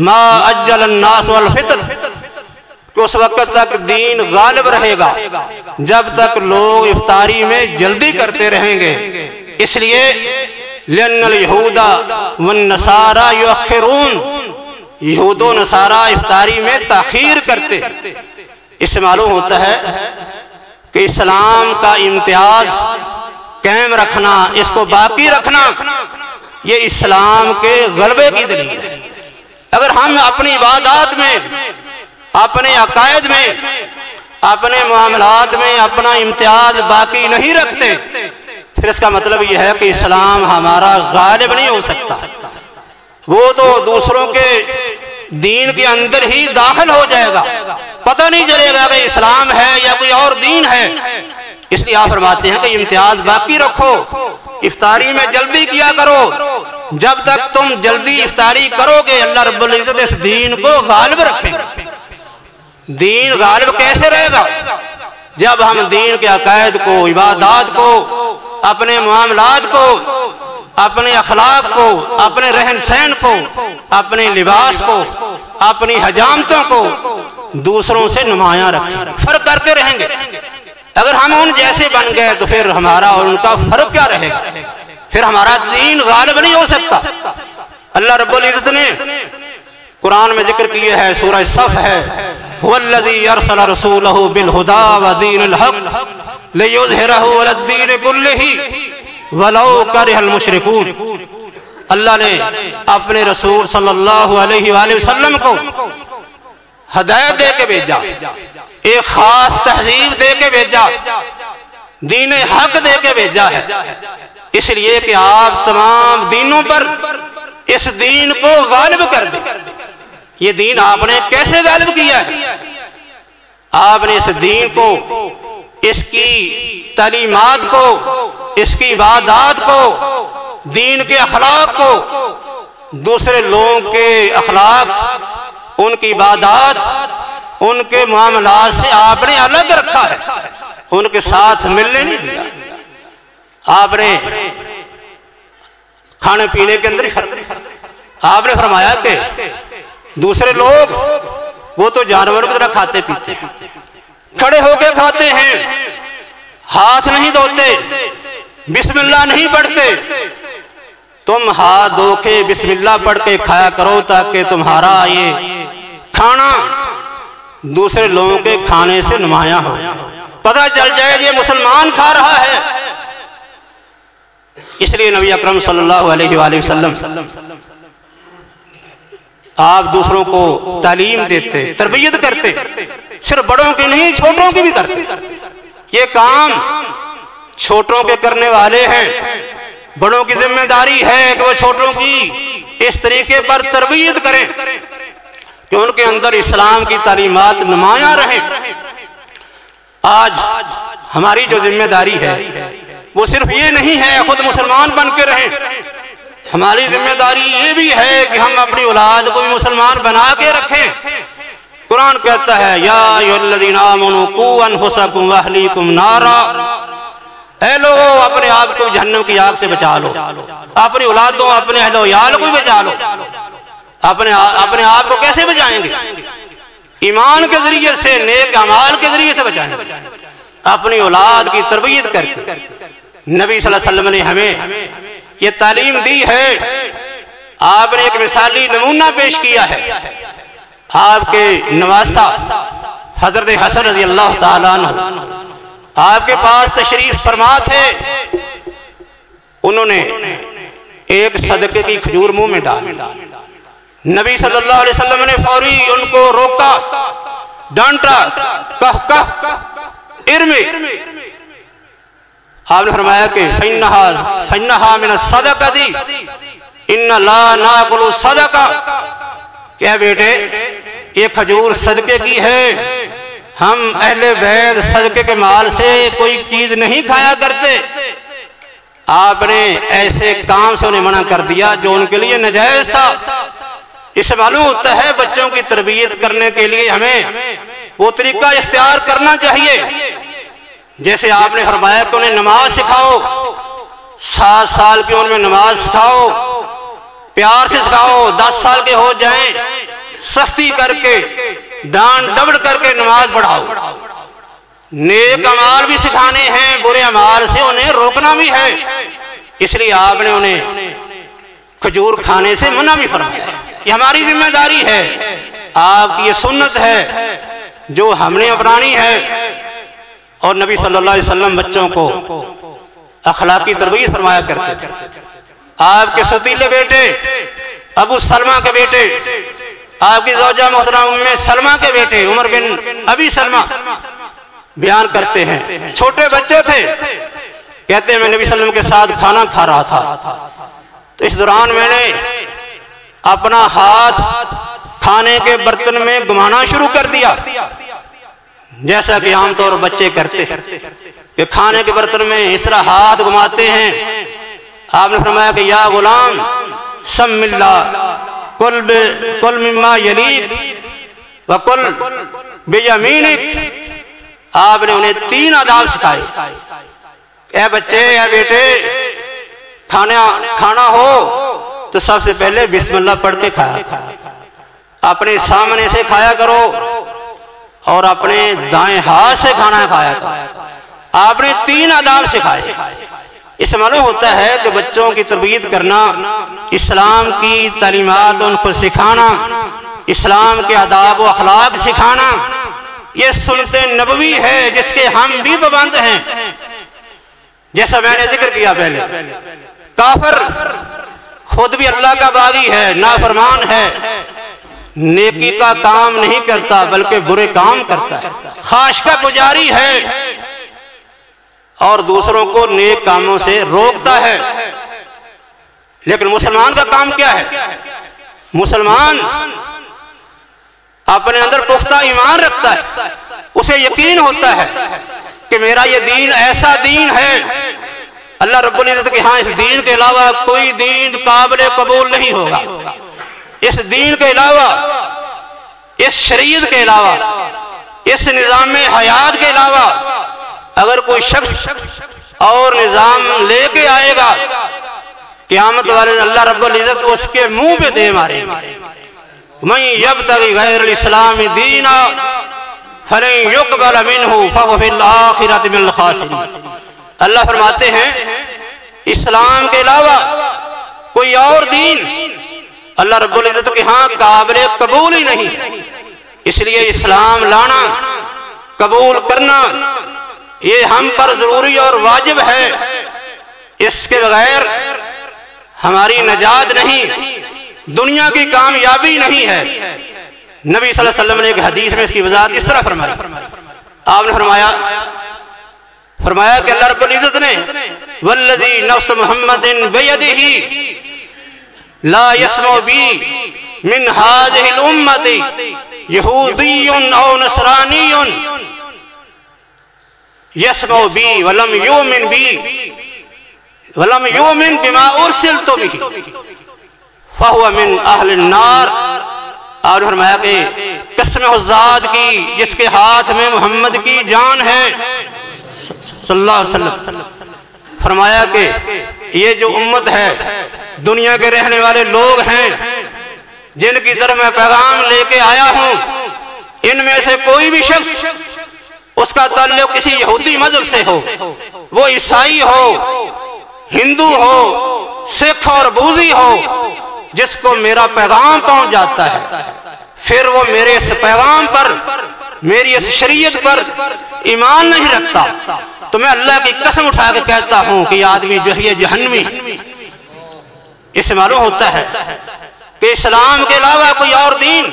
मा अज्जल अन्नास वल फितर। उस वक्त तक दीन गालिब रहेगा जब तक लोग इफ्तारी में जल्दी करते रहेंगे। इसलिए लिअन्नल यहूदा वन नसारा युअख्खिरून, यहूदो नसारा इफ्तारी में ताखीर करते। इससे मालूम होता है कि इस्लाम का इम्तियाज कायम रखना, इसको बाकी रखना, ये इस्लाम के गलबे की दलील है। अगर हम अपनी इबादत में, अपने अकायद में, अपने मामलात में अपना इम्तियाज बाकी नहीं रखते, फिर इसका मतलब यह है कि इस्लाम हमारा गालिब नहीं हो सकता। वो तो दूसरों के दीन के अंदर ही दाखिल हो जाएगा, पता नहीं चलेगा कि इस्लाम है या कोई और दीन है। इसलिए आप फरमाते हैं कि इम्तियाज बाकी रखो, इफ्तारी में जल्दी किया करो। जब तक तुम जल्दी इफ्तारी करोगे अल्लाह रब्बुल इज्जत इस दीन को गालिब रखेगा। दीन गालिब कैसे रहेगा? जब हम दीन के अकायद को, इबादत को, अपने मामलात को, अपने अखलाक को, अपने रहन सहन को, अपने लिबास को, अपनी हजामतों को दूसरों से नुमायां रखें, फर्क करके रहेंगे। अगर हम उन जैसे बन गए तो फिर हमारा और उनका फर्क क्या रहेगा? फिर हमारा दीन गालिब नहीं हो सकता। अल्लाह रब्बुल इज्जत ने कुरान में जिक्र किए है, सूरह सफ है, हुवल्लज़ी अरसला रसूलहु बिल हुदा व दीनिल हक़ लियुज़हिरहु अलद्दीन कुल्लिही वलौ करिहल मुशरिकून। अल्लाह ने अपने रसूल सल्लल्लाहु अलैहि वसल्लम को हदायत दे के भेजा, एक खास तहजीब दे के भेजा, दीन हक दे के भेजा है, इसलिए कि आप तमाम दीनों पर इस दीन को गालिब कर दे। ये दीन आपने कैसे गालिब किया है? आपने इस दीन को, इसकी तालीमात को, इसकी इबादत को, दीन के अखलाक को, दूसरे लोगों के अखलाक, उनकी इबादत, उनके मामलात से आपने अलग रखा है, उनके साथ मिलने नहीं दिया। आपने खाने पीने के अंदर आपने फरमाया कि दूसरे लोग वो तो जानवरों की तरह खाते पीते, खड़े होके खाते हैं, हाथ नहीं धोते, बिस्मिल्लाह नहीं पढ़ते। तुम हाथ धो के बिस्मिल्लाह पढ़ के खाया करो ताकि तुम्हारा ये खाना दूसरे लोगों के खाने से नुमाया हो, पता चल जाए ये मुसलमान खा रहा है। इसलिए नबी अकरम सल्लल्लाहु अलैहि वसल्लम आप दूसरों को तालीम देते, तरबियत करते, सिर्फ बड़ों की नहीं छोटों की भी करते। ये काम छोटों के करने वाले हैं, बड़ों की जिम्मेदारी है कि वो छोटों की इस तरीके पर तरबियत करें कि उनके अंदर इस्लाम की तालीमात नुमाया रहे। आज हमारी जो जिम्मेदारी है वो सिर्फ ये नहीं है खुद मुसलमान बन के रहें, हमारी जिम्मेदारी ये भी है कि हम अपनी औलाद को भी मुसलमान बना के रखें। कुरान कहता है या अय्युहल्लज़ीना आमनू कू अनफुसकुम व अहलीकुम नारा, ऐ लोगों अपने आप को जहन्नम की आग से बचा लो, अपनी औलादों अपने अहलो याल को भी बचा लो। अपने आप को कैसे बचाएंगे? ईमान के जरिए से, नेक अमाल के जरिए से बचाएंगे, अपनी औलाद की तरबियत करके। नबी सल्लल्लाहु अलैहि वसल्लम ने हमें ये तालीम दी है। आपने एक मिसाली नमूना पेश किया है। आपके नवासा हजरत हसन रज़ी अल्लाह ताला अन्हु आपके पास तशरीफ फरमा थे। उन्होंने एक सदके की खजूर मुंह में डाली। नबी सल्लल्लाहु अलैहि वसल्लम ने फौरी उनको रोका, डांटा, कह इर्मी। आपने फरमाया कि फन्नहा मिन सदक़ती इन्ना ला नाकुलु सदका। क्या बेटे, ये खजूर सदके की है, हम अहले बैत सदके के माल से कोई चीज नहीं खाया करते। आपने ऐसे काम से उन्हें मना कर दिया जो उनके लिए नाजायज था। इससे मालूम होता है बच्चों की तरबियत करने के लिए हमें वो तरीका इख्तियार करना चाहिए। जैसे आपने फरमाया कि उन्हें नमाज सिखाओ, 7 साल की उम्र में नमाज सिखाओ, प्यार से सिखाओ। 10 साल के हो जाएं, सख्ती करके डांट डबड़ करके नमाज पढ़ाओ। नेक अमाल भी सिखाने हैं, बुरे अमाल से उन्हें रोकना भी है। इसलिए आपने उन्हें खजूर खाने से मना भी फरमाया। ये हमारी जिम्मेदारी है, आपकी ये सुन्नत है जो हमने अपनानी है। और नबी सल्लल्लाहु अलैहि वसल्लम बच्चों को अखलाकी तरबियत फरमाया करते थे। आपके सतीले बेटे अबू सलमा के बेटे, आपकी ज़ौजा मोहतरमा उम्मे सलमा के बेटे उमर बिन अबी सलमा बयान करते हैं, छोटे बच्चे थे, कहते हैं मैं नबी सल्लल्लाहु अलैहि वसल्लम के साथ खाना खा रहा था, तो इस दौरान मैंने अपना हाथ खाने के बर्तन में घुमाना शुरू कर दिया, जैसा कि आमतौर पर बच्चे करते हैं कि खाने के बर्तन में इस तरह हाथ घुमाते हैं। आपने फरमाया कि या गुलाम सम्मिल्ला कुल मिम्मा यलीक व कुल बियमीनिक। आपने उन्हें 3 आदाब सिखाए। ए बच्चे, ए बेटे, खाना हो तो सबसे पहले बिस्मिल्लाह पढ़ के खाया, अपने सामने से खाया करो और अपने दाएं हाथ से खाना खाया करो। आपने 3 आदाब सिखाए। इससे मालूम होता है कि बच्चों की तरबियत करना, इस्लाम की तालीमात उनको सिखाना, इस्लाम के आदाब व अखलाक सिखाना, ये सुन्नते नबवी है जिसके हम भी पाबंद हैं। जैसा मैंने जिक्र किया पहले, काफिर खुद भी अल्लाह का बागी है, नाफरमान है, नेकी का काम नहीं करता बल्कि बुरे काम करता है, खाश का पुजारी है और दूसरों को नेक कामों से रोकता है। लेकिन मुसलमान का काम क्या है? मुसलमान अपने अंदर पुख्ता ईमान रखता है, उसे यकीन होता है कि मेरा ये दीन ऐसा दीन है, अल्लाह रब्बुल इज्जत के यहाँ इस दीन के अलावा कोई दीन काबिल कबूल नहीं होगा। इस दीन के अलावा, इस शरीयत के अलावा, इस निज़ाम हयात के अलावा अगर कोई शख्स और निज़ाम लेके आएगा, क़यामत वाले अल्लाह रब्बुल इज्जत उसके मुंह पे दे मारे। मैं यब्तगी गैरल इस्लाम दीना फलन युक़बल मिन्हु फहुव फिल आखिरति मिनल खासिरीन। अल्लाह फरमाते हैं इस्लाम के अलावा कोई और दीन अल्लाह रब्बुल इज्जत के यहाँ काबिल कबूल ही नहीं। इसलिए इस्लाम लाना, कबूल करना ये हम पर जरूरी और वाजिब है। इसके बगैर हमारी नजात नहीं, दुनिया की कामयाबी नहीं है। नबी सल्लल्लाहु अलैहि वसल्लम ने एक हदीस में इसकी वजाहत इस तरह फरमाई। आपने फरमाया कि अल्लाह रब्बुल इज्जत ने वल्लज़ी नफ्स मुहम्मदिन बियदिही ला यस्मउ बी मिन हाज़िहिल उम्मति यहूदियुन औ नसरानियुन यस्मउ बी वलम युमिन बिमा उरसिलतु बिही फहुवा मिन अहलिन नार। और फरमाया कि कसम उस ज़ात की जिसके हाथ में मोहम्मद की जान है सल्लल्लाहु अलैहि वसल्लम, फरमाया कि ये जो उम्मत है, दुनिया के रहने वाले लोग हैं जिनकी तरफ मैं पैगाम लेके आया हूँ, इनमें से कोई भी शख्स उसका ताल्लुक किसी यहूदी मजहब से हो, वो ईसाई हो, हिंदू हो, सिख और बूज़ी हो, जिसको मेरा पैगाम पहुंच जाता है, फिर वो मेरे इस पैगाम पर, मेरी इस शरीयत पर ईमान नहीं रखता, तो मैं अल्लाह की कसम उठा के कहता हूं कि आदमी जो है जहन्नमी। इससे मालूम होता है कि इस्लाम के अलावा कोई और दीन,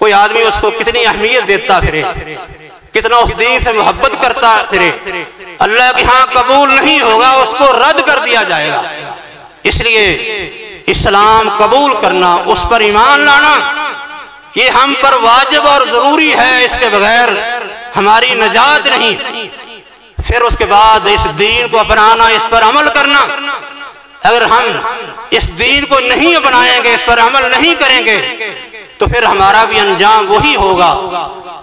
कोई आदमी उसको कितनी अहमियत देता फिरे, कितना उस दीन से मोहब्बत करता फिरे, अल्लाह के यहाँ कबूल नहीं होगा, उसको रद्द कर दिया जाएगा। इसलिए इस्लाम कबूल करना, उस पर ईमान लाना, ये हम पर वाजिब और जरूरी है। इसके बगैर हमारी नजात नहीं। फिर उसके बाद इस दीन को अपनाना, इस पर अमल करना। अगर हम इस दीन को नहीं अपनाएंगे, इस पर अमल नहीं करेंगे, तो फिर हमारा भी अंजाम वही होगा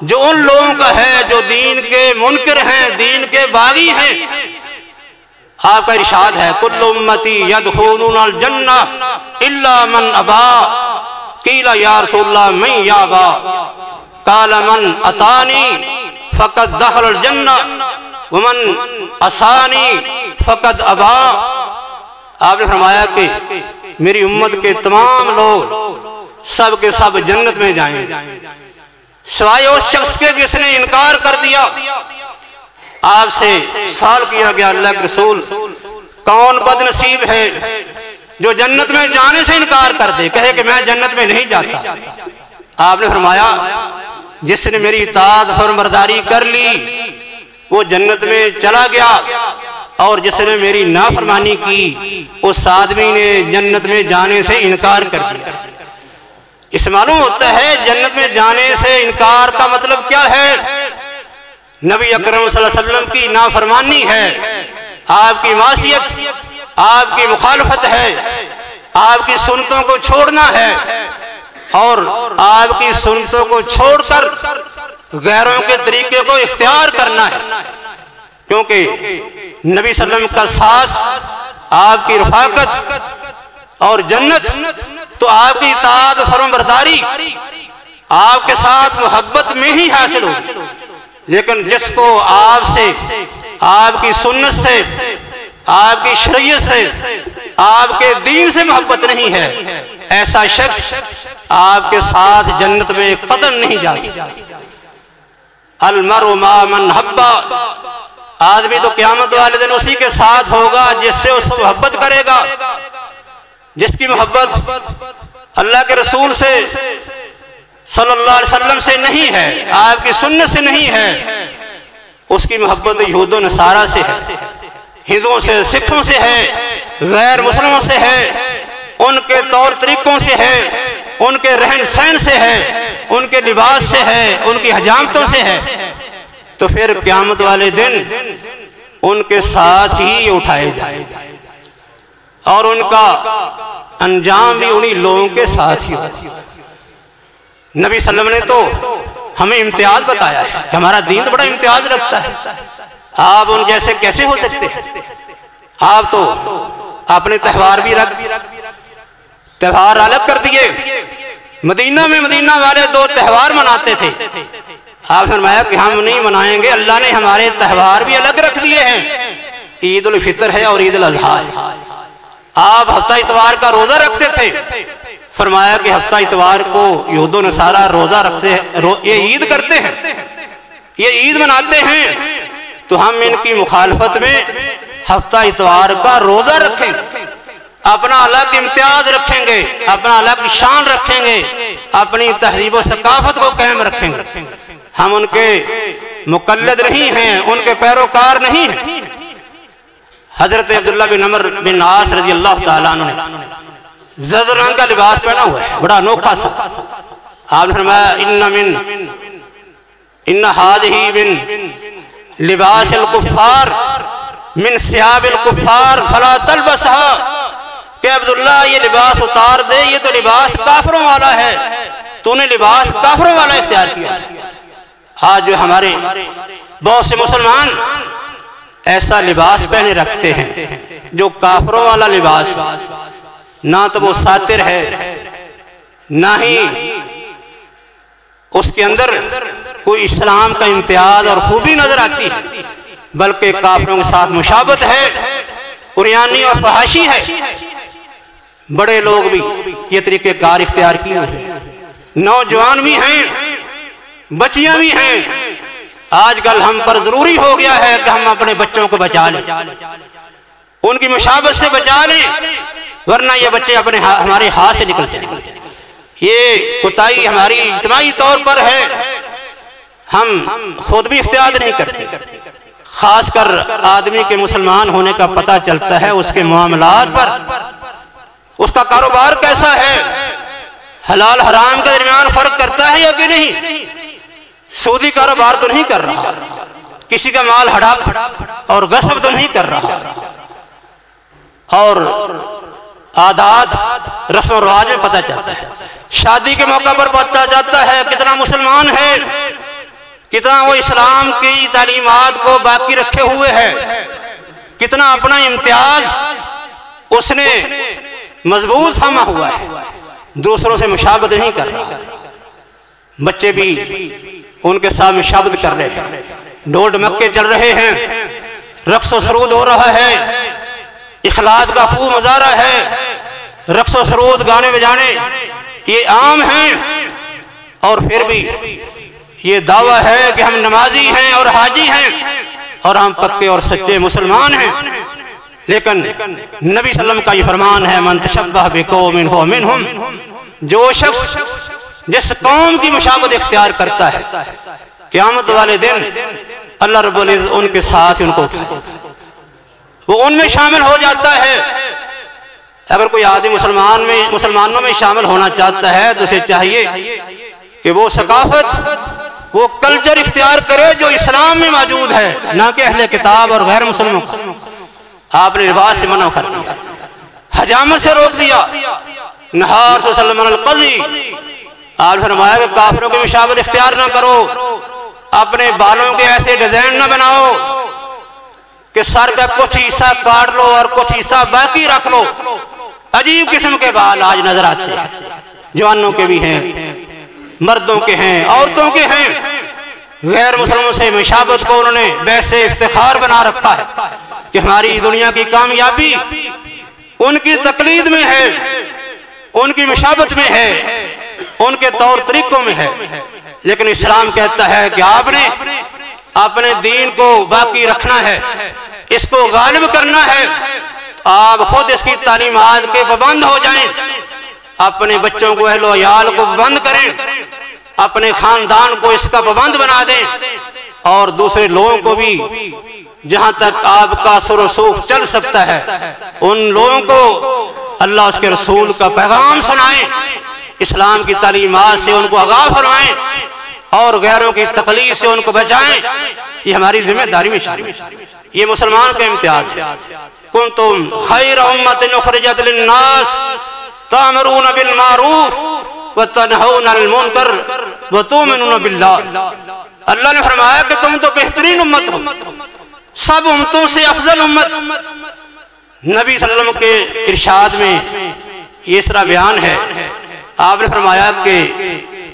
जो उन लोगों का है जो दीन के मुनकर हैं, दीन के बागी हैं। आपका इरशाद है कुल्लु उम्मती यदखुलूनल जन्नह इल्ला मन अबा कीला या रसूलल्लाह मैं याबा काला मन अतानी फकद दखलल जन्नह वमन असानी फकद अबा। आपने फरमाया कि मेरी उम्मत के तमाम लोग सब के सब जन्नत में जाएंगे, सिवाय उस शख्स के जिसने इनकार कर दिया। आपसे सवाल किया गया अल्लाह के रसूल, कौन बदनसीब है जो जन्नत में जाने से इनकार कर दे, कहे कि मैं जन्नत में नहीं जाता। आपने फरमाया जिसने मेरी इताअत फरमाबरदारी कर ली वो जन्नत में चला गया, और जिसने मेरी नाफरमानी की उस आदमी ने जन्नत में जाने से इनकार कर दिया। इस मालूम होता है जन्नत में जाने से इनकार का मतलब क्या है। नबी अकरम सल्लल्लाहु अलैहि वसल्लम की नाफरमानी है, आपकी मासियत, आपकी मुखालफत है, आपकी सुन्नतों को छोड़ना है, और आपकी सुन्नतों को छोड़कर गैरों के तरीके को इख्तियार करना है। क्योंकि नबी सल्लल्लाहु अलैहि वसल्लम का साथ, आपकी रफाकत और जन्नत तो आपकी इताअत फरमाबरदारी, आपके साथ मोहब्बत में ही हासिल होगी। लेकिन जिसको आपसे, आपकी सुन्नत से, आपकी शरीयत से, आपके दीन से मोहब्बत नहीं है, ऐसा शख्स आपके साथ जन्नत में कदम नहीं जा सकता। अलमरु मा मन हब्बा, आदमी तो क़यामत वाले दिन उसी के साथ होगा जिससे उसको मोहब्बत करेगा। जिसकी मोहब्बत अल्लाह के रसूल से सल्लल्लाहु अलैहि वसल्लम से नहीं है, आपकी सुन्नत से नहीं है, उसकी मोहब्बत यहूद और नसारा से है, हिंदुओं से, सिखों से है, गैर मुस्लिमों से है, उनके तौर तरीकों से है, उनके रहन सहन से है, उनके लिबास से है, उनकी हजामतों से है। तो फिर क़यामत वाले दिन उनके साथ ही उठाए जाएगा और उनका अंजाम भी उन्हीं लोगों के साथ ही होगा। नबी सल्लल्लाहु अलैहि वसल्लम ने तो हमें इम्तियाज बताया है कि हमारा दीन तो बड़ा इम्तियाज रखता है, आप उन जैसे कैसे हो सकते हैं। आप तो अपने त्यौहार भी रख, त्यौहार अलग कर दिए। मदीना में मदीना वाले 2 त्यौहार मनाते थे, आप फरमाया कि हम नहीं मनाएंगे, अल्लाह ने हमारे त्यौहार भी अलग रख दिए हैं, ईद उल फितर है और ईद उल अज़हा है। आप हफ्ता इतवार का रोजा रखते थे, फरमाया कि हफ्ता इतवार को यहूदो नसारा रोज़ा रखते हैं, ये ईद करते हैं, ये ईद मनाते हैं, तो हम इनकी मुखालफत में हफ्ता इतवार का रोज़ा रखेंगे, अपना अलग इम्तियाज रखेंगे, अपना अलग शान रखेंगे, अपनी तहजीब व सकाफत को कायम रखेंगे। हम उनके मुकल्लद नहीं हैं, उनके पैरोकार नहीं हैं। हजरत अब्दुल्लाह बिन अमर बिन आस रजी अल्लाह तआला अन्हु ने ज़र्द रंग का लिबास पहना हुआ है, बड़ा अनोखा सा। आपने फरमाया इन्ना हाज़िही बिन लिबासिल कुफ़ार मिन सियाबिल कुफ़ार फला तलबसहा, कि अब्दुल्ला ये लिबास उतार दे, ये तो लिबास काफरों वाला है, तूने लिबास काफरों वाला इख्तियार किया। आज जो हमारे बहुत से मुसलमान ऐसा लिबास पहने रखते हैं जो काफरों वाला लिबास, ना तो वो सातिर है, ना ही उसके अंदर कोई इस्लाम का इम्तियाज और खूबी नजर आती है, बल्कि काफिरों के साथ मुशाबत है, उरियानी और फहाशी है। बड़े लोग भी ये तरीके कार इख्तियार किए हैं, नौजवान भी हैं, बच्चियां भी हैं। आजकल हम पर जरूरी हो गया है कि हम अपने बच्चों को बचा लें, उनकी मुशाबत से बचा लें, वरना ये बच्चे अपने हमारे हाथ से निकल जाएंगे। ये कोताही हमारी इज्तिमाई तौर पर है, हम खुद भी इख्तियार नहीं करते। खासकर आदमी के मुसलमान होने का पता चलता है उसके मामलात पर, उसका कारोबार कैसा है, हलाल हराम के दरमियान फर्क करता है या कि नहीं। सूदी कारोबार तो नहीं कर रहा, किसी का माल हड़प और गस्ब तो नहीं कर रहा, और आदात रस्म और रिवाज में पता चलता है। शादी के मौका पर पता जाता है कितना मुसलमान है, कितना वो इस्लाम की तालीमात को बाकी रखे हुए है, कितना अपना इम्तियाज उसने मजबूत थामा हुआ है, दूसरों से मुशाबत नहीं कर रहा। बच्चे भी उनके साथ मुशाबत कर रहे हैं, ढोल ढमक्के चल रहे हैं, रक्स व सरूद हो रहा है, इखलास का खूब मजारा है, रक्स व सरूद गाने बजाने ये आम हैं, और फिर भी ये दावा है कि हम नमाजी हैं और हाजी हैं और हम पक्के और सच्चे मुसलमान हैं। लेकिन नबी सल्लम का ये फरमान है, मन तशब्बह बिकौमिन हुवा मिनहुम, जो शख्स जिस कौम की मुशाबत इख्तियार करता है, क़यामत वाले दिन अल्लाह रब्बुल इज़्ज़त उनके साथ उनको उठाए, वो उनमें शामिल हो जाता है। अगर कोई आदमी मुसलमानों में शामिल होना चाहता है तो उसे चाहिए कि वो सकाफत, वो कल्चर इख्तियार करे जो इस्लाम में मौजूद है, ना कि अहले किताब और गैर मुसलमान। आपने रिवाज से मना कर दिया, हजामत से रोक दिया। नहार कज़ी, आपने फरमाया कि काफिरों की मुशाबत इख्तियार ना करो, अपने बालों के ऐसे डिजाइन ना बनाओ कि सर का कुछ हिस्सा काट लो और कुछ हिस्सा बाकी रख लो। अजीब किस्म के बाल आज नजर आते हैं, जवानों के भी हैं, मर्दों के हैं, औरतों के हैं। गैर मुसलमानों से मुशाबत को उन्होंने वैसे इफ्तिखार बना रखा है कि हमारी दुनिया की कामयाबी उनकी तकलीद में है, उनकी मुशाबत में है, उनके तौर तरीकों में है। लेकिन इस्लाम कहता है कि आपने अपने दीन को बाकी रखना है, इसको गालिब करना है। आप खुद इसकी तालीमात के पाबंद हो जाएं, अपने बच्चों को, अहलो अयाल को पाबंद करें, अपने खानदान को इसका पाबंद बना दें, और दूसरे लोगों को भी जहां तक आपका सुरसूख चल सकता है उन लोगों को अल्लाह उसके रसूल का पैगाम सुनाएं, इस्लाम की तालीमात से उनको आगाह फरमाएं और गैरों की तकलीफ से उनको बचाएं। ये हमारी जिम्मेदारी में शामिल है, ये मुसलमान का इम्तियाज है। कुंतुम खैर उम्मतिन उखरिजत लिन्नास तामरूना बिल मारूफ व तनहौना अनिल मुनकर व तुमिनूना बिल्लाह। अल्लाह ने फरमाया कि तुम तो बेहतरीन उम्मत हो, सब उम्मतों से अफजल उम्मत। नबी सल्लल्लाहु अलैहि वसल्लम के इरशाद में ये तरह बयान है, आपने फरमाया कि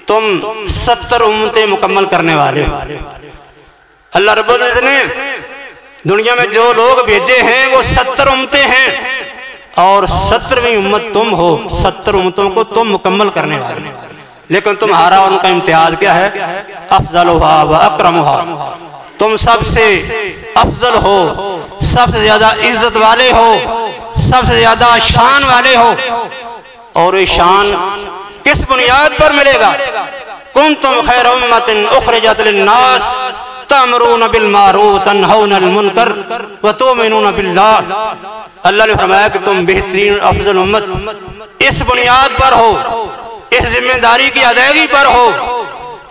तुम 70 उम्मतें मुकम्मल करने वाले हो। अल्लाह रब्बुल इज़्ज़त ने दुनिया में जो लोग भेजे हैं वो 70 उम्मतें हैं, और 17वीं उम्मत तुम हो। 70 उम्मतों को तुम मुकम्मल करने वाले, लेकिन तुम्हारा उनका इम्तियाज क्या है? अफजलुहा व अकरमुहा, तुम सबसे अफजल हो, सबसे ज्यादा इज्जत वाले हो, सबसे ज्यादा शान वाले हो। और ये शान किस बुनियाद पर मिलेगा? कुंतुम खैर उम्मतिन उखरिजत लिन्नास तअमुरून बिल मारूफ तनहौना अनिल मुनकर व तुमिनूना बिल्लाह। अल्लाह ने फरमाया कि तुम बेहतरीन अफजल उम्मत इस बुनियाद पर हो, इस जिम्मेदारी की अदायगी पर हो,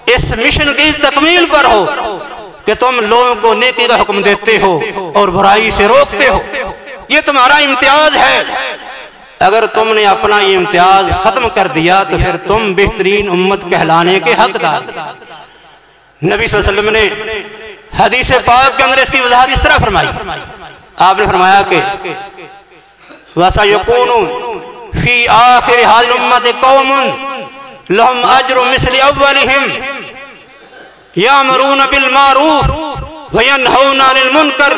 इस मिशन की तकमील पर हो कि तुम लोगों को नेकी का हुक्म देते हो और बुराई से रोकते हो। ये तुम्हारा इम्तियाज है। अगर तुमने अपना ये इम्तियाज खत्म कर दिया तो फिर तुम बेहतरीन उम्मत कहलाने के हकदार। नबी सल्लल्लाहु अलैहि वसल्लम ने हदीस पाक के अंदर इसकी वजाहत इस तरह फरमाई। आपने फरमाया कि वसयकुनु फी आखिर हाज़िल उम्मत कौमुन लहुम अज्रु मिस्लि अव्वलिहिम यामुरून बिल मारूफ व यनहौना अनिल मुनकर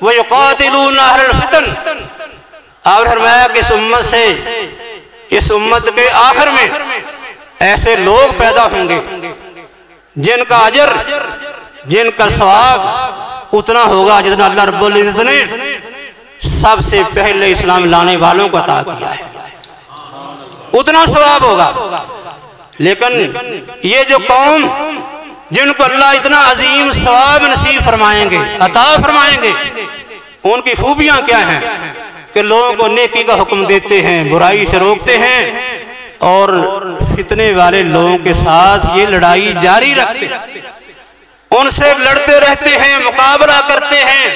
व युकातिलूना अहलल फितन। आपने फरमाया कि इस उम्मत के आखिर में ऐसे लोग पैदा होंगे जिनका अजर, जिनका सवाब उतना होगा जितना अल्लाह रब्बुल इज्जत ने सबसे पहले इस्लाम लाने वालों को अता किया है, उतना सवाब होगा। लेकिन ये जो कौम जिनको अल्लाह इतना अजीम सवाब नसीब फरमाएंगे, अता फरमाएंगे, उनकी खूबियां क्या हैं कि लोगों को नेकी का हुक्म देते हैं, बुराई से रोकते हैं और फितने वाले लोगों के साथ ये लड़ाई जारी रखते, उनसे लड़ते रहते हैं, मुकाबला करते हैं,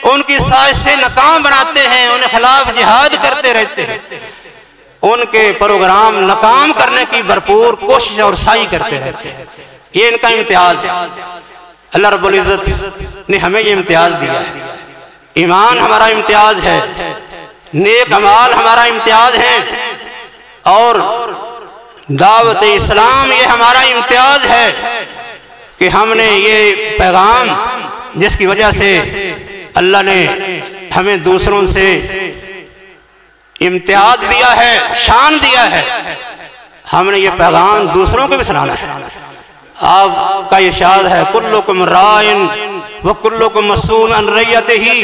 उनकी साजिशें नाकाम बनाते हैं, उनके खिलाफ जिहाद करते रहते हैं, उनके प्रोग्राम नाकाम करने की भरपूर कोशिश और साई करते रहते हैं। ये इनका इम्तियाज है। अल्लाह रब्बुल इज्जत ने हमें ये इम्तियाज दिया है। ईमान हमारा इम्तियाज है, नेक अमाल हमारा इम्तियाज है और दावत इस्लाम ये हमारा इम्तियाज है कि हमने ये पैगाम जिसकी वजह से अल्लाह ने हमें दूसरों से इम्तियाज दिया है, शान दिया है, हमने ये पैगाम दूसरों को भी सुनाना है। आपका इरशाद है कुल्लुकुम राइन व कुल्लुकुम मसूल अन रैयतिही,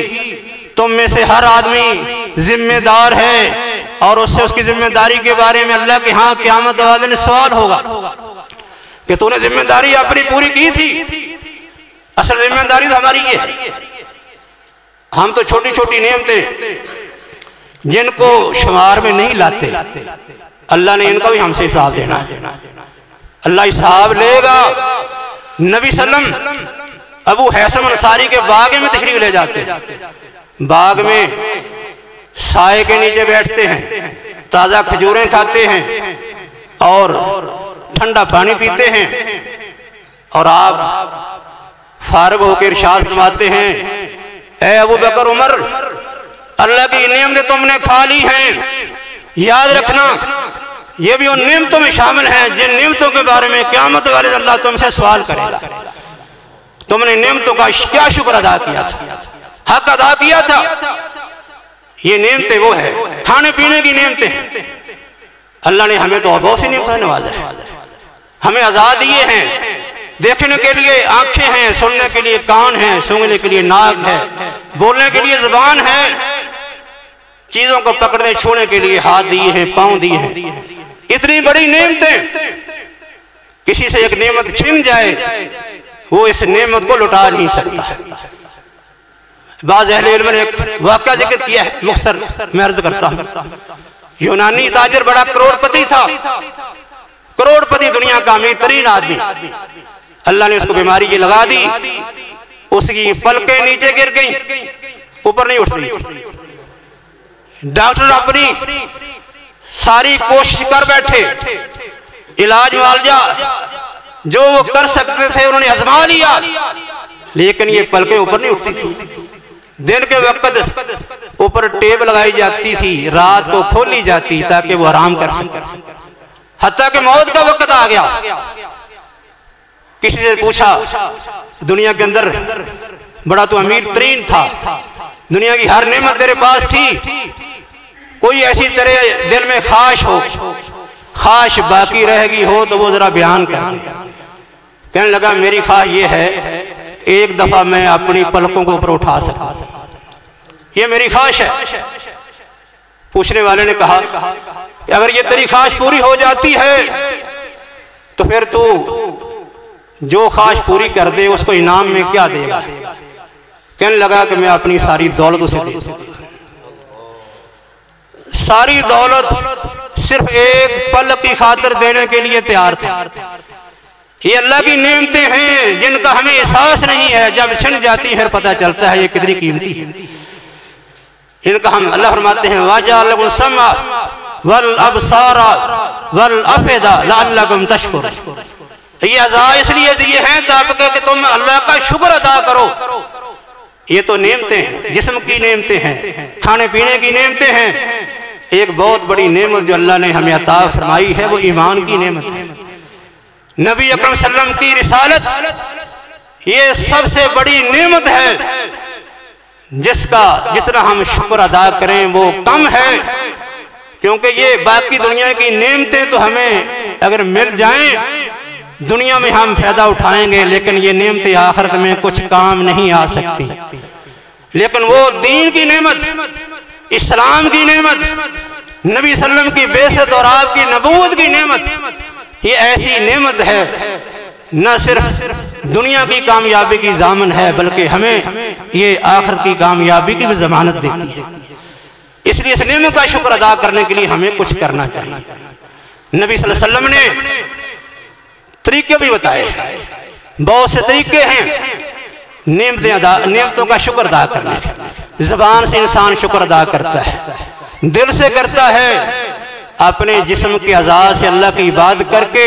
तुम में से हर आदमी जिम्मेदार है और उससे उसकी जिम्मेदारी के बारे में अल्लाह के यहाँ क़यामत वाले ने सवाल होगा कि तूने जिम्मेदारी अपनी पूरी की थी। असल जिम्मेदारी तो हमारी ये है। हम तो छोटी छोटी नेमतें जिनको शुमार में नहीं लाते, अल्लाह ने इनका भी हमसे हिसाब देना है। अल्लाह हिसाब लेगा। नबी सल्लम अबू हैसम अंसारी के बाग में तशरीफ ले जाते, बाग में साए के नीचे बैठते हैं, ताज़ा खजूरें खाते हैं और ठंडा पानी पीते हैं और आप फारग होकर इरशाद फरमाते हैं, ए अबू बकर उमर, अल्लाह की नेमतें तुमने खा ली हैं, याद रखना ये भी उन नेमतों में शामिल हैं जिन नेमतों के बारे में क़यामत वाले अल्लाह तुमसे सवाल करेगा। तुमने नेमतों का क्या शुक्र अदा किया था, हक अदा किया था। ये नेमतें वो है, खाने पीने की नेमतें। अल्लाह ने हमें तो बहुत सी नेमतें नवाजा है, हमें आज़ाद दिए हैं, देखने के लिए आंखें हैं, सुनने के लिए कान हैं, सूंघने के लिए नाक है, बोलने के लिए जुबान है, चीजों को पकड़ने छूने के लिए हाथ दिए हैं, पांव दिए हैं। इतनी बड़ी नेमतें, किसी से एक नेमत छिन जाए वो इस नेमत को लुटा नहीं सकता। बाज़ अहले इल्म ने एक वाक़या जिक्र किया है, मुख्तसर मैं अर्ज़ करता हूँ। यूनानी ताजर बड़ा करोड़पति था, करोड़पति, दुनिया का अमीर तरीन आदमी। अल्लाह ने उसको बीमारी ये लगा दी, उसकी पलकें नीचे गिर गई, ऊपर नहीं उठ रही। डॉक्टर अपनी सारी कोशिश कर बैठे, इलाज मुआवजा जो वो कर सकते थे उन्होंने आजमा लिया, लेकिन ये पलकें ऊपर नहीं उठती थी। दिन के वक्त ऊपर टेप लगाई जाती थी, रात को खोली जाती ताकि वो आराम कर सके। हत्ता कि मौत का वक्त आ गया। किसी से पूछा, दुनिया के अंदर बड़ा तो अमीर तरीन था, दुनिया की हर नेमत तेरे पास थी, कोई ऐसी तरह दिल में ख्वाहिश हो, ख्वाहिश बाकी रहेगी हो तो वो जरा बयान कर दे। कहने लगा मेरी ख्वाहिश ये है एक दफा मैं अपनी पलकों को ऊपर उठा सकूं, ये मेरी ख्वाहिश है। पूछने वाले ने कहा कि अगर ये तेरी ख्वाहिश पूरी हो जाती है तो फिर तू जो ख्वाहिश पूरी कर दे उसको इनाम में क्या देगा? कहने लगा कि मैं अपनी सारी दौलत उसे दे दूं। सारी दौलत सिर्फ एक पल की खातिर देने के लिए तैयार था। ये अल्लाह की नेमतें हैं जिनका हमें एहसास नहीं है, जब छिन जाती है पता चलता है ये कितनी कीमती है। इनका हम अल्लाह फरमाते हैं वाजअल समा वल अबसारा वल अफिदा लअल्लकुम तशकुरून। ये अज़ा इसलिए दिए हैं ताकि तुम अल्लाह का शुक्र अदा करो। ये तो नेमतें हैं, जिस्म की नेमतें हैं, खाने पीने की नेमतें हैं। एक बहुत बड़ी नेमत जो अल्लाह ने हमें अता फरमाई है वो ईमान की नेमत है। नबी अकरम सल्लल्लाहु अलैहि वसल्लम की रिसालत ये सबसे बड़ी नेमत है, जिसका जितना हम शुक्र अदा करें वो कम है। क्योंकि ये बाकी दुनिया की नेमतें तो हमें अगर मिल जाएं दुनिया में हम फायदा उठाएंगे, लेकिन ये नेमतें आखिरत में कुछ काम नहीं आ सकती। लेकिन वो दीन की नेमत, इस्लाम की नेमत, नबी सल्लल्लाहु अलैहि वसल्लम की बेइज्जत और आपकी नबूवत की नेमत, ये ऐसी नेमत है न सिर्फ दुनिया की कामयाबी की ज़ामन है बल्कि हमें ये आखिरत की कामयाबी की भी ज़मानत देती है। इसलिए इस नेमत का शुक्र अदा करने के लिए हमें कुछ करना चाहिए। नबी सल्लल्लाहु अलैहि वसल्लम ने तरीके भी बताए, बहुत से तरीके हैं नेमतों का शुक्र अदा करने के। ज़बान से इंसान शुक्र अदा करता है, दिल से करता है, अपने जिस्म के अज़ा से अल्लाह की इबादत करके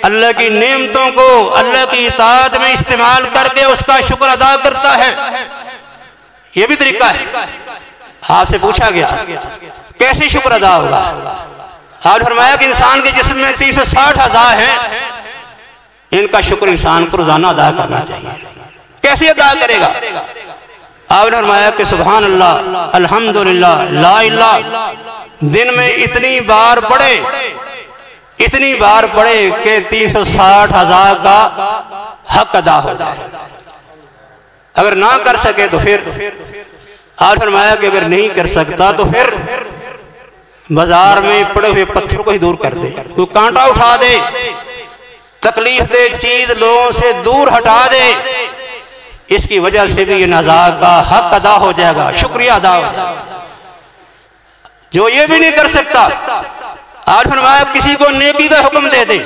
अल्लाह की नेमतों को अल्लाह की इताअत में इस्तेमाल करके उसका शुक्र अदा करता है। यह भी तरीका है। आपसे पूछा गया कैसे शुक्र अदा होगा? आपने फरमाया कि इंसान के जिस्म में 360 अज़ा हैं, इनका शुक्र इंसान को रोजाना अदा करना चाहिए। कैसे अदा करेगा? आपने फरमाया कि सुभान अल्लाह, अल्हम्दुलिल्लाह, ला इलाहा, दिन में इतनी बार पढ़े कि 360 अज़ा का हक अदा हो जाए। अगर ना कर सके तो फिर आपने फरमाया कि अगर नहीं कर सकता तो फिर बाजार में पड़े हुए पत्थर को ही दूर कर दे, कोई कांटा उठा दे, तकलीफ दे चीज लोगों से दूर हटा दे। इसकी वजह से भी ये नज़ा का हक अदा हो जाएगा, शुक्रिया अदा हो जाएगा। जो ये भी नहीं कर सकता, आज फरमाया किसी को नेकी का हुक्म दे दे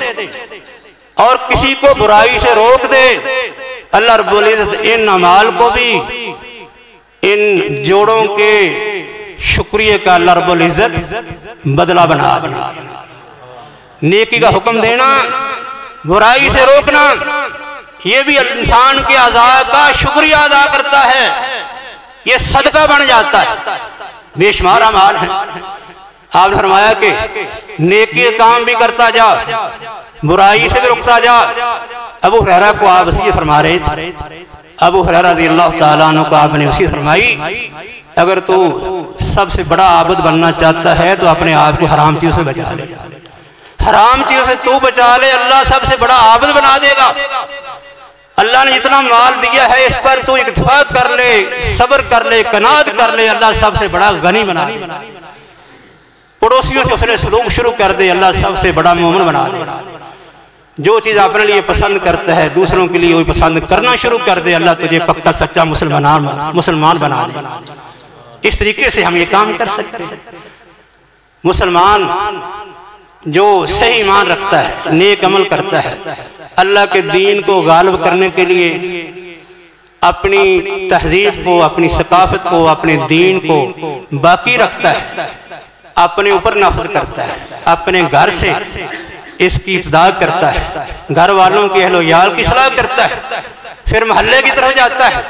और किसी को बुराई से रोक दे, अल्लाह रब्बुल इज्जत इन अमाल को भी, इन जोड़ों के शुक्रिया का अल्लाह रब्बुल इज्जत बदला बना देगा। नेकी का हुक्म देना, बुराई से रोकना, ये भी इंसान के अज़ा का शुक्रिया अदा करता है, ये सदका बन जाता है। बेशुमार अमाल है। आपने फरमाया कि नेकी काम भी करता जा, बुराई से भी रुकता जा। अबू हुरैरा को आप वसीयत फरमा रहे थे, अबू हुरैरा रज़ियल्लाहु ताला अन्हु को आपने वसीयत फरमाई, अगर तू सबसे बड़ा आबिद बनना चाहता है तो अपने आप को हराम चीजों से बचा ले, हराम चीजों से तू बचा ले, अल्लाह सबसे बड़ा आबिद बना देगा। अल्लाह ने जितना माल दिया है इस पर तू इक्तफा कर ले, सब्र कर ले, कनात कर ले, अल्लाह सबसे बड़ा गनी बना दे। पड़ोसियों से उसने सलूक शुरू कर दे, अल्लाह सबसे बड़ा मोमिन बना दे। जो चीज अपने लिए पसंद करता है दूसरों के लिए वही पसंद करना शुरू कर दे, अल्लाह तुझे पक्का सच्चा मुसलमान बना दे। इस तरीके से हम ये काम कर सकते हैं। मुसलमान जो सही ईमान रखता है, नेक अमल करता है, अल्लाह के दीन को गालिब करने के लिए अपनी तहजीब को, अपनी सकाफत को, अपने दीन को बाकी रखता है, अपने ऊपर नाफिज करता है, अपने घर से इसकी इब्तिदा करता है, घर वालों की अहलो याल की सलाह करता है, फिर मोहल्ले की तरफ जाता है।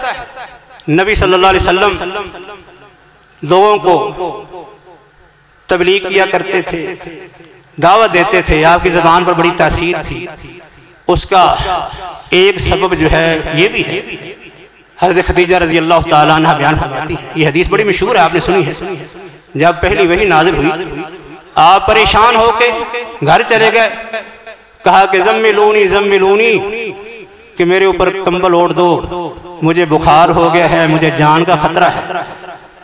नबी सल्लल्लाहु अलैहि वसल्लम लोगों को तबलीग किया करते थे, दावत देते थे, आपकी ज़बान पर बड़ी तासीर थी। उसका एक सबब जो है ये भी है, हज़रत खदीजा रज़ी अल्लाह ताला अन्हा बयान फरमाती है, ये हदीस बड़ी मशहूर है, आपने सुनी है। जब पहली वही नाजिल हुई, आप परेशान होके घर चले गए, कहा कि ज़म्मिलूनी ज़म्मिलूनी, कि मेरे ऊपर कंबल ओढ़ दो, मुझे बुखार हो गया है, मुझे जान का खतरा है।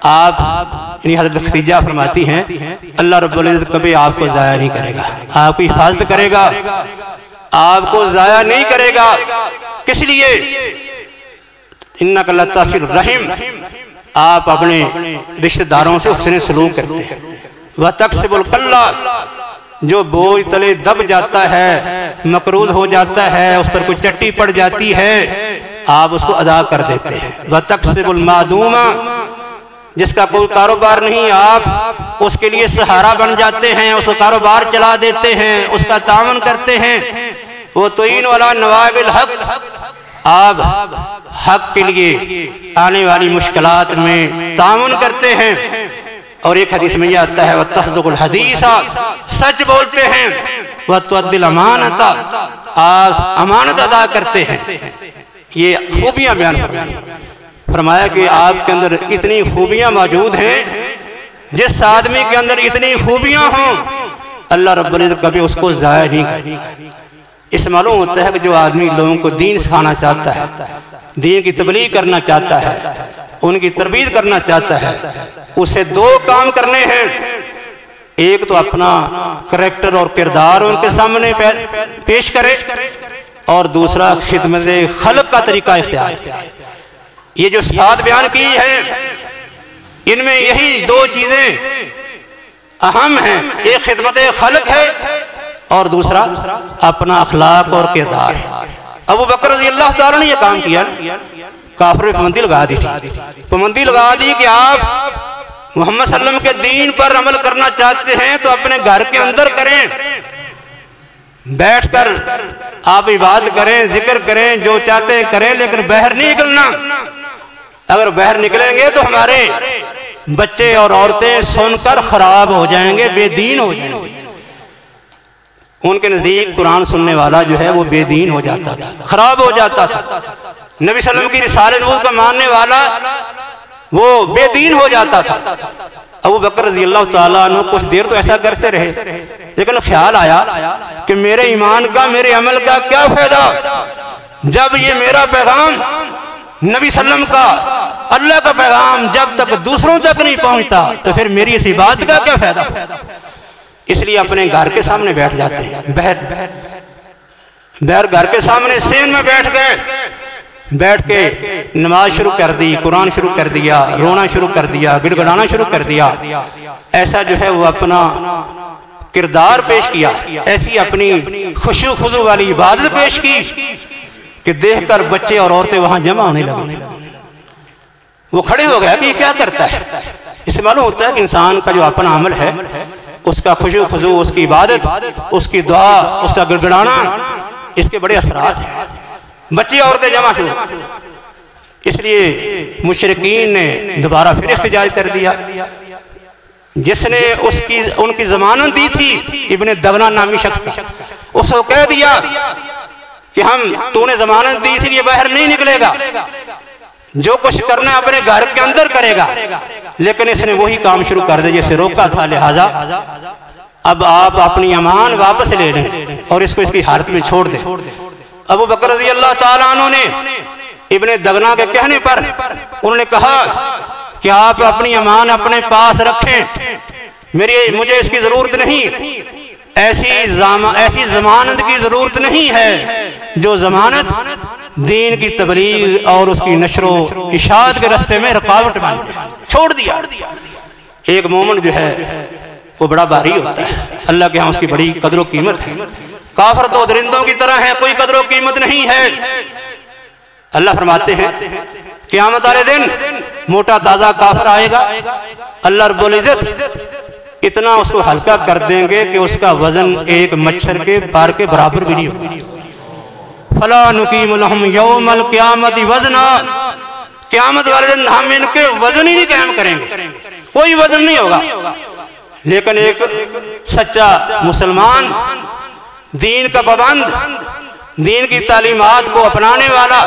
आप हज़रत खदीजा फरमाती हैं अल्लाह रब्बुल इज़्ज़त कभी आपको ज़ाया नहीं करेगा, आपकी हिफाजत करेगा, आपको ज़ाया नहीं करेगा। किस लिए? इन्नका लतासिल रहीम, आप अपने रिश्तेदारों से हुस्न सलूक करते हैं। वह तक्सिबुल कल्ला, जो बोझ तले दब जाता है, मकरूज हो जाता है, उस पर कोई चट्टी पड़ जाती है, आप उसको अदा कर देते हैं। वह तक्सिबुल मादूमा, जिसका कोई कारोबार नहीं, आप उसके लिए सहारा बन जाते हैं, उसका कारोबार चला देते हैं, उसका तावन करते हैं। वो तोईन वाला नवाबिल हक, आप हक के लिए आने वाली मुश्किलात में तावन करते हैं। और एक हदीस में यह आता है वह तस्दुकुल हदीसा, सच बोलते हैं, वह तुअद्दिल अमानता, आप अमानत अदा करते हैं। ये खूबियां बयान फरमाया कि आपके अंदर इतनी खूबियां मौजूद हैं, जिस आदमी के अंदर इतनी खूबियां हों अल्लाह रब्बुल इज़्ज़त कभी उसको ज़ाया नहीं करता। इस मालूम होता है कि जो आदमी लोगों को दीन सिखाना चाहता है, दीन की तबलीग करना चाहता है, उनकी तरबियत करना चाहता है, उसे दो काम करने हैं। एक तो अपना करैक्टर और किरदार उनके सामने पेश करे, और दूसरा खिदमत खल्क का तरीका इख्तियार करे। ये जो सिफात बयान की है, इनमें यही दो चीजें अहम हैं। एक खिदमत खल्क है और दूसरा अपना अखलाक और किरदार है। अबू बकर रज़ी अल्लाह तआला ने यह काम किया, काफिर में पाबंदी लगा दी थी, पाबंदी लगा दी कि आप मोहम्मद सल्लल्लाहु अलैहि वसल्लम के दीन पर अमल करना चाहते हैं तो अपने घर के अंदर करें, बैठकर आप इबादत करें, जिक्र करें, जो चाहते हैं करें, लेकिन बाहर नहीं निकलना। अगर बाहर निकलेंगे तो हमारे बच्चे और औरतें सुनकर खराब हो जाएंगे, बेदीन हो जाएंगे। उनके नजदीक कुरान सुनने वाला जो है वो बेदीन हो जाता था, खराब हो जाता था। नबी सल्लल्लाहु अलैहि वसल्लम की रिसालत नबूवत को मानने वाला वो बेदीन हो जाता था। अबू बकर रज़ी अल्लाह तआला अन्हु कुछ देर तो ऐसा करते रहे, लेकिन ख्याल आया कि मेरे ईमान का, मेरे अमल का क्या फायदा, जब ये मेरा पैगाम नबी सल्लम का, अल्लाह का पैगाम जब तक दूसरों तक नहीं पहुंचता तो फिर मेरी इस बात का क्या फायदा। इसलिए अपने घर के सामने बैठ जाते हैं, बहर घर के सामने सेन में बैठ गए, बैठ के नमाज शुरू कर दी, कुरान शुरू कर दिया, रोना शुरू कर दिया, गिड़गिड़ाना शुरू कर दिया। ऐसा जो है वो अपना किरदार पेश किया, ऐसी अपनी खुशू खुजू वाली इबादत पेश की कि देखकर बच्चे और औरतें वहां जमा होने लगे। वो खड़े हो गए कि ये क्या करता है। इससे मालूम होता है कि इंसान का जो अपना अमल है, उसका खुशू खुजू, उसकी इबादत, उसकी दुआ, उसका गिड़गिड़ाना, इसके बड़े असरात हैं। बच्चे औरतें जमा शुरू, इसलिए मुशरिकीन ने दोबारा फिर इख्तिजाज कर दिया। जिसने उनकी जमानत दी थी, इब्ने दगना नामी शख्स था, उसको कह दिया कि तूने जमानत दी थी, ये बाहर नहीं निकलेगा, जो कुछ करना अपने घर के अंदर करेगा। लेकिन इसने वही काम शुरू कर दिया जिसे रोका था, लिहाजा अब आप अपनी अमान वापस ले लें और इसको इसकी हालत में छोड़ दें। अबू बकर रज़ी अल्लाह तआला अन्हु ने इब्ने दगना के कहने पर उन्होंने कहा कि आप अपनी अमान अपने पास रखें, मुझे इसकी जरूरत नहीं, ऐसी जमानत की जरूरत नहीं है जो जमानत दीन की तबलीग और उसकी नशरो इशाअत के रास्ते में रुकावट बन जाए। छोड़ दिया। एक मोमिन जो है वो बड़ा भारी होता है, अल्लाह के यहाँ उसकी बड़ी कदर कीमत है। काफिर तो दरिंदों की तरह है, कोई कदर कीमत नहीं है। अल्लाह फरमाते हैं क़यामत वाले दिन मोटा ताजा काफिर आएगा, अल्लाह रब्बुल इज़्ज़त इतना उसको हल्का कर देंगे कि उसका वजन एक मच्छर के पार के बराबर भी नहीं होगा। फला नुकीमु लहुम यौमल क़यामति वज़ना, क़यामत वाले दिन हम इनके वजन ही नहीं कायम करेंगे, कोई वजन नहीं होगा। लेकिन एक सच्चा मुसलमान, दीन का पाबंद, दीन की तालीमात को अपनाने वाला,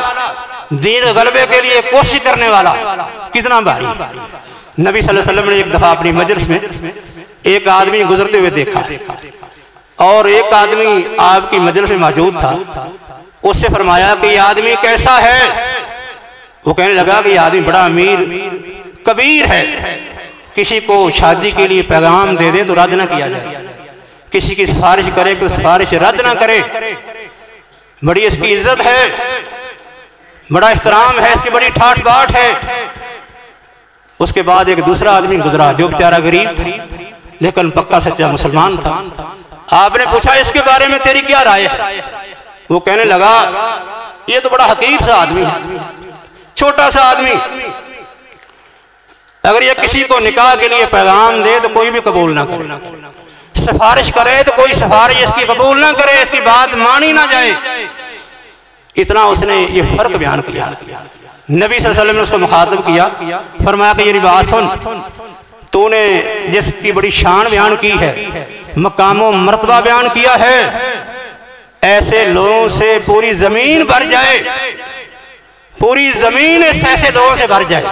दीन गलबे के लिए कोशिश करने वाला कितना भारी। नबी सल्लल्लाहु अलैहि वसल्लम ने एक दफ़ा अपनी मजलिस में एक आदमी गुजरते हुए देखा और एक आदमी आपकी मजलिस में मौजूद था। उससे फरमाया कि ये आदमी कैसा है? वो कहने लगा कि ये आदमी बड़ा अमीर कबीर है, किसी को शादी के लिए पैगाम दे दे तो रद्द ना किया जाए, किसी की सिफारिश करे तो सिफारिश रद्द ना करे, बड़ी इसकी इज्जत है, बड़ा एहतराम है, इसकी बड़ी ठाठ बाट है। उसके बाद एक दूसरा आदमी गुजरा जो बेचारा गरीब था लेकिन पक्का सच्चा मुसलमान था। आपने पूछा इसके बारे में तेरी क्या राय है? वो कहने लगा ये तो बड़ा हकीर सा आदमी है, छोटा सा आदमी, अगर ये किसी को निकाह के लिए पैगाम दे तो कोई भी कबूल ना करे, सिफारिश करे तो कोई सिफारिश इसकी कबूल ना करे, इसकी बात मानी ना जाए। इतना उसने ये फर्क बयान किया। नबी सल्लल्लाहु अलैहि वसल्लम ने उसको मुखातब किया, फरमाया कि ये बात सुन, तूने जिसकी बड़ी शान बयान की है, मकामो मर्तबा बयान किया है, ऐसे लोगों से पूरी जमीन भर जाए, पूरी जमीन ऐसे लोगों से भर जाए,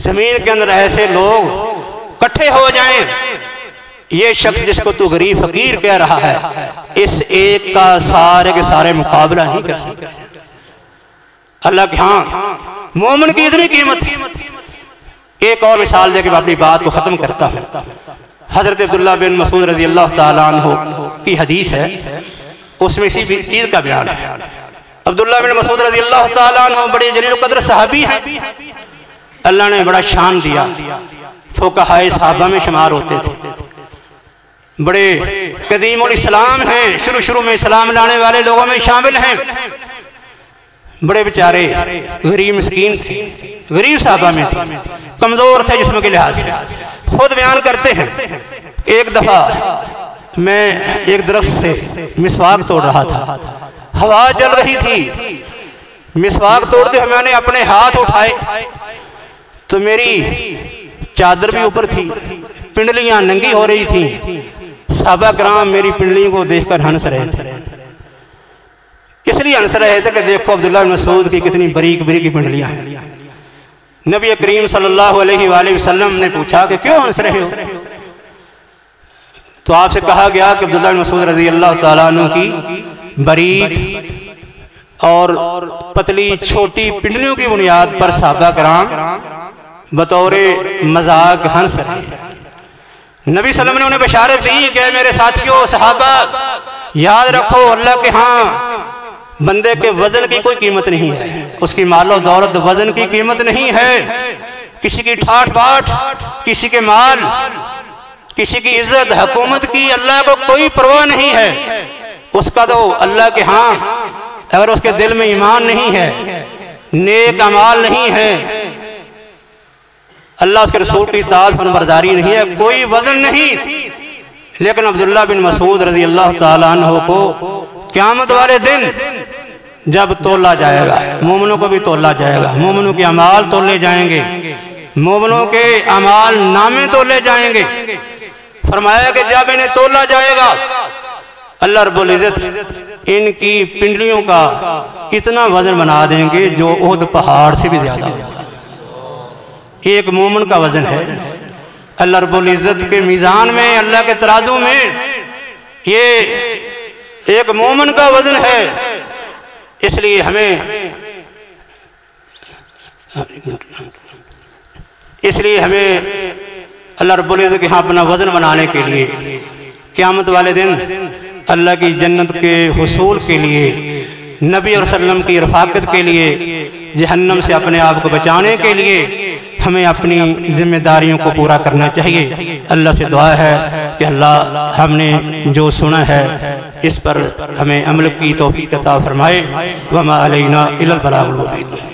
जमीन के अंदर ऐसे लोग इकट्ठे हो जाएं, ये शख्स जिसको तू गरीब फकीर कह रहा है, इस एक का सारे के सारे मुकाबला नहीं कर सकते। अल्लाह के हाँ मोमिन की इतनी कीमत। एक और मिसाल देके मैं अपनी बात को खत्म करता हूँ। हजरत अब्दुल्लाह बिन मसूद रजी अल्लाह ताला अन्हु की हदीस है, उसमें इसी चीज का बयान है। अब्दुल्लाह बिन मसूद रजी अल्लाह ताला अन्हु बड़े जलील कदर सहाबी हैं, अल्लाह ने बड़ा शान दिया, फुक़हाए सहाबा में शुमार होते थे, बड़े कदीमुल इस्लाम हैं, शुरू में इस्लाम लाने वाले लोगों में शामिल हैं, बड़े बेचारे गरीब मिस्कीन थे, गरीब सहाबा में थे, कमजोर थे जिस्म के लिहाज से। खुद बयान करते हैं, एक दफा मैं एक दरख्त से मिसवाक तोड़ रहा था, हवा चल रही थी, मिसवाक तोड़ते हुए मैंने अपने हाथ उठाए तो मेरी चादर भी ऊपर थी, पिंडलियां नंगी हो रही थी। सहाबा कराम मेरी पिंडलियों को देखकर हंस रहे थे, इसलिए हंस रहे थे कि देखो अब्दुल्लाह बिन मसूद की कितनी बरीक बरीक पिंडलियां हैं। नबी करीम सल्लल्लाहु अलैहि वसल्लम ने पूछा कि क्यों हंस रहे हो? तो आपसे कहा गया कि अब्दुल्लाह बिन मसूद रजी अल्लाह ताला अन्हु की बरीक और पतली छोटी पिंडलियों की बुनियाद पर सहाबा कराम बतौरे मजाक हंस रहे। नबी सल्लल्लाहु अलैहि वसल्लम ने उन्हें बशारत दी कि मेरे साथियों सहाबा, याद रखो अल्लाह के हाँ बंदे के वजन की कोई कीमत नहीं है, उसकी मालो दौलत वजन की कीमत नहीं है, किसी की ठाठ बाट, किसी के माल, किसी की इज्जत, हुकूमत की अल्लाह को कोई परवाह नहीं है। उसका तो अल्लाह के हाँ अगर उसके दिल में ईमान नहीं है, नेक अमाल नहीं है, अल्लाह उसके रसूल की इताअत फरमाबरदारी नहीं है, कोई वजन नहीं। लेकिन अब्दुल्लाह बिन मसूद रजी अल्लाह ताला अन्हु को क़यामत वाले दिन जब तोला जाएगा, मोमिनों को भी तोला जाएगा, मोमिनों के अमाल तोले जाएंगे, मोमिनों के अमाल नामे तोले जाएंगे। फरमाया कि जब इन्हें तोला जाएगा अल्लाह रब्बुल इज्जत इनकी पिंडलियों का इतना वजन बना देंगे जो ओहद पहाड़ से भी ज्यादा होगा। एक मोमिन का वजन है अल्लाह रब्बुल इज्जत के मीज़ान में, अल्लाह के तराजू में, ये एक मोमिन का वजन है। इसलिए हमें अल्लाह रब्बुल इज्जत के यहाँ अपना वजन बनाने के लिए, क़यामत वाले दिन अल्लाह की जन्नत के हुसूल के लिए, नबी और सल्लम की रफ़ाकत के लिए, जहन्नम से अपने आप को बचाने के लिए हमें अपनी जिम्मेदारियों को पूरा करना चाहिए। अल्लाह से दुआ है कि अल्लाह हमने जो सुना है इस पर हमें अमल की तौफीक अता फरमाए। वमा अलैना इल्लल बलागुल मुबीन।